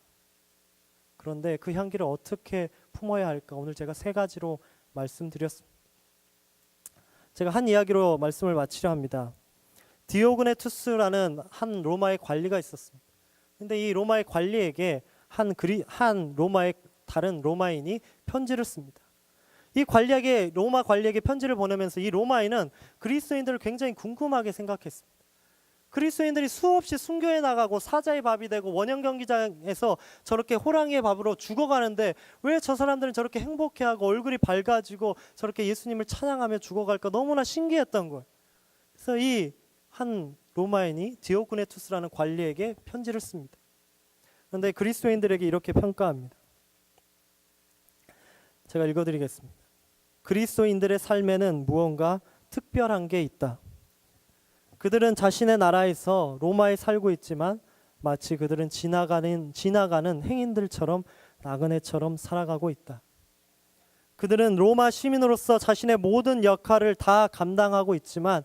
그런데 그 향기를 어떻게 품어야 할까? 오늘 제가 3가지로 말씀드렸습니다. 제가 한 이야기로 말씀을 마치려 합니다. 디오그네투스라는 한 로마의 관리가 있었습니다. 근데 이 로마의 관리에게 한 로마의 다른 로마인이 편지를 씁니다. 이 로마 관리에게 편지를 보내면서 이 로마인은 그리스도인들을 굉장히 궁금하게 생각했습니다. 그리스도인들이 수없이 순교해 나가고 사자의 밥이 되고 원형 경기장에서 저렇게 호랑이의 밥으로 죽어가는데 왜 저 사람들은 저렇게 행복해하고 얼굴이 밝아지고 저렇게 예수님을 찬양하며 죽어갈까 너무나 신기했던 거예요. 그래서 이 한 로마인이 디오그네투스라는 관리에게 편지를 씁니다. 그런데 그리스도인들에게 이렇게 평가합니다. 제가 읽어드리겠습니다. 그리스도인들의 삶에는 무언가 특별한 게 있다. 그들은 자신의 나라에서 로마에 살고 있지만 마치 그들은 지나가는 행인들처럼 나그네처럼 살아가고 있다. 그들은 로마 시민으로서 자신의 모든 역할을 다 감당하고 있지만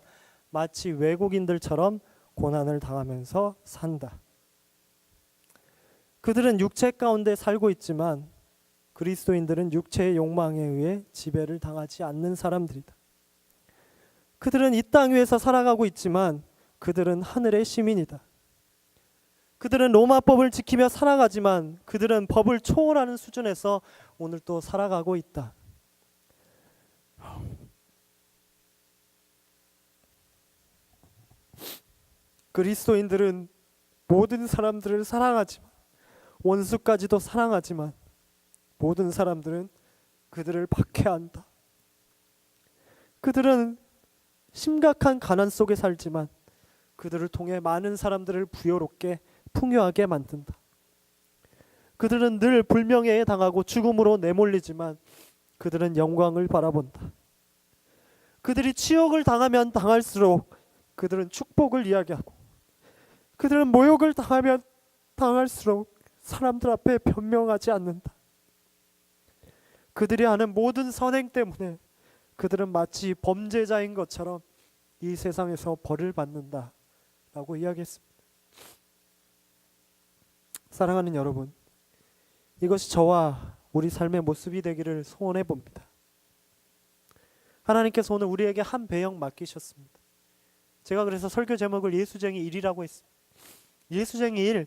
마치 외국인들처럼 고난을 당하면서 산다. 그들은 육체 가운데 살고 있지만 그리스도인들은 육체의 욕망에 의해 지배를 당하지 않는 사람들이다. 그들은 이 땅 위에서 살아가고 있지만 그들은 하늘의 시민이다. 그들은 로마법을 지키며 살아가지만 그들은 법을 초월하는 수준에서 오늘 또 살아가고 있다. 그리스도인들은 모든 사람들을 사랑하지만 원수까지도 사랑하지만 모든 사람들은 그들을 박해한다. 그들은 심각한 가난 속에 살지만 그들을 통해 많은 사람들을 부여롭게 풍요하게 만든다. 그들은 늘 불명예에 당하고 죽음으로 내몰리지만 그들은 영광을 바라본다. 그들이 치욕을 당하면 당할수록 그들은 축복을 이야기하고 그들은 모욕을 당하면 당할수록 사람들 앞에 변명하지 않는다. 그들이 하는 모든 선행 때문에 그들은 마치 범죄자인 것처럼 이 세상에서 벌을 받는다 라고 이야기했습니다. 사랑하는 여러분, 이것이 저와 우리 삶의 모습이 되기를 소원해 봅니다. 하나님께서 오늘 우리에게 한 배역 맡기셨습니다. 제가 그래서 설교 제목을 예수쟁이 1이라고 했습니다. 예수쟁이 1,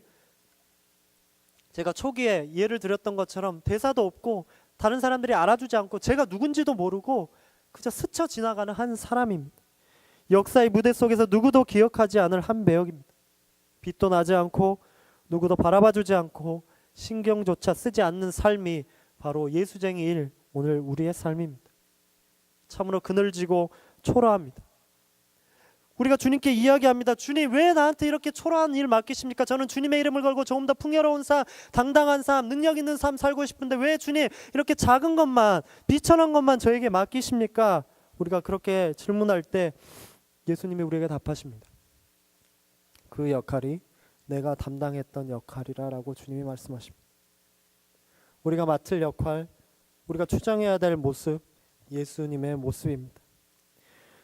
제가 초기에 예를 드렸던 것처럼 대사도 없고 다른 사람들이 알아주지 않고 제가 누군지도 모르고 그저 스쳐 지나가는 한 사람입니다. 역사의 무대 속에서 누구도 기억하지 않을 한 배역입니다. 빛도 나지 않고 누구도 바라봐주지 않고 신경조차 쓰지 않는 삶이 바로 예수쟁이 1, 오늘 우리의 삶입니다. 참으로 그늘지고 초라합니다. 우리가 주님께 이야기합니다. 주님, 왜 나한테 이렇게 초라한 일 맡기십니까? 저는 주님의 이름을 걸고 조금 더 풍요로운 삶, 당당한 삶, 능력 있는 삶 살고 싶은데 왜 주님 이렇게 작은 것만, 비천한 것만 저에게 맡기십니까? 우리가 그렇게 질문할 때 예수님이 우리에게 답하십니다. 그 역할이 내가 담당했던 역할이라 라고 주님이 말씀하십니다. 우리가 맡을 역할, 우리가 추정해야 될 모습, 예수님의 모습입니다.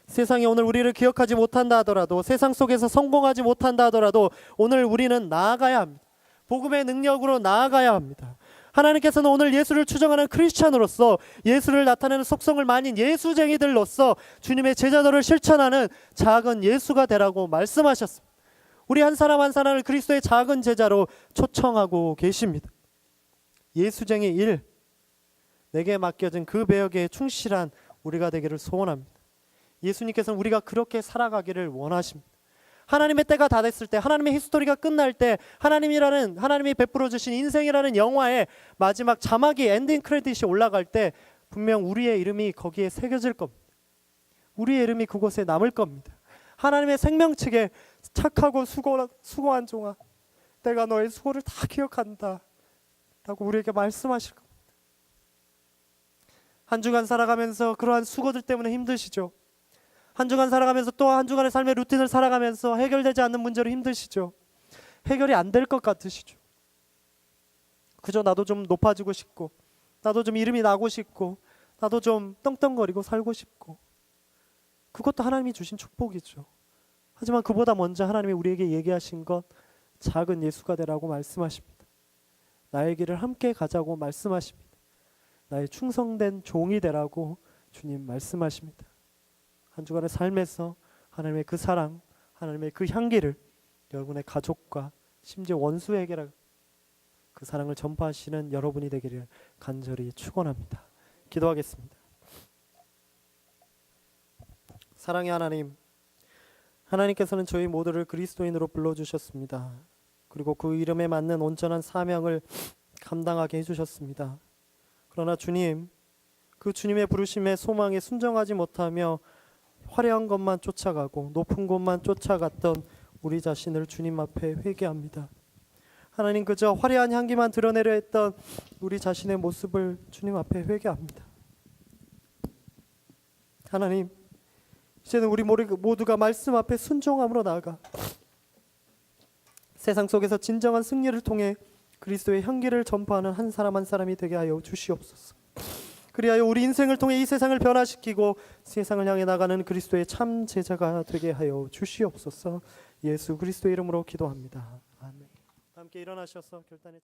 세상이 오늘 우리를 기억하지 못한다 하더라도, 세상 속에서 성공하지 못한다 하더라도 오늘 우리는 나아가야 합니다. 복음의 능력으로 나아가야 합니다. 하나님께서는 오늘 예수를 추정하는 크리스찬으로서, 예수를 나타내는 속성을 많은 예수쟁이들로서 주님의 제자도를 실천하는 작은 예수가 되라고 말씀하셨습니다. 우리 한 사람 한 사람을 그리스도의 작은 제자로 초청하고 계십니다. 예수쟁이 1, 내게 맡겨진 그 배역에 충실한 우리가 되기를 소원합니다. 예수님께서는 우리가 그렇게 살아가기를 원하십니다. 하나님의 때가 다 됐을 때, 하나님의 히스토리가 끝날 때, 하나님이 베풀어 주신 인생이라는 영화의 마지막 자막이, 엔딩 크레딧이 올라갈 때 분명 우리의 이름이 거기에 새겨질 겁니다. 우리의 이름이 그곳에 남을 겁니다. 하나님의 생명책에 착하고 수고한 종아, 내가 너의 수고를 다 기억한다 라고 우리에게 말씀하실 겁니다. 한 주간 살아가면서 그러한 수고들 때문에 힘드시죠? 한 주간 살아가면서 또 한 주간의 삶의 루틴을 살아가면서 해결되지 않는 문제로 힘드시죠? 해결이 안 될 것 같으시죠? 그저 나도 좀 높아지고 싶고, 나도 좀 이름이 나고 싶고, 나도 좀 떵떵거리고 살고 싶고, 그것도 하나님이 주신 축복이죠. 하지만 그보다 먼저 하나님이 우리에게 얘기하신 것, 작은 예수가 되라고 말씀하십니다. 나의 길을 함께 가자고 말씀하십니다. 나의 충성된 종이 되라고 주님 말씀하십니다. 한 주간의 삶에서 하나님의 그 사랑, 하나님의 그 향기를 여러분의 가족과 심지어 원수에게라 그 사랑을 전파하시는 여러분이 되기를 간절히 축원합니다. 기도하겠습니다. 사랑의 하나님, 하나님께서는 저희 모두를 그리스도인으로 불러주셨습니다. 그리고 그 이름에 맞는 온전한 사명을 감당하게 해주셨습니다. 그러나 주님, 그 주님의 부르심에 소망에 순종하지 못하며 화려한 것만 쫓아가고 높은 곳만 쫓아갔던 우리 자신을 주님 앞에 회개합니다. 하나님, 그저 화려한 향기만 드러내려 했던 우리 자신의 모습을 주님 앞에 회개합니다. 하나님, 이제는 우리 모두가 말씀 앞에 순종함으로 나아가 세상 속에서 진정한 승리를 통해 그리스도의 향기를 전파하는 한 사람 한 사람이 되게 하여 주시옵소서. 그리하여 우리 인생을 통해 이 세상을 변화시키고 세상을 향해 나가는 그리스도의 참 제자가 되게 하여 주시옵소서. 예수 그리스도의 이름으로 기도합니다. 아멘. 함께 일어나셔서 결단에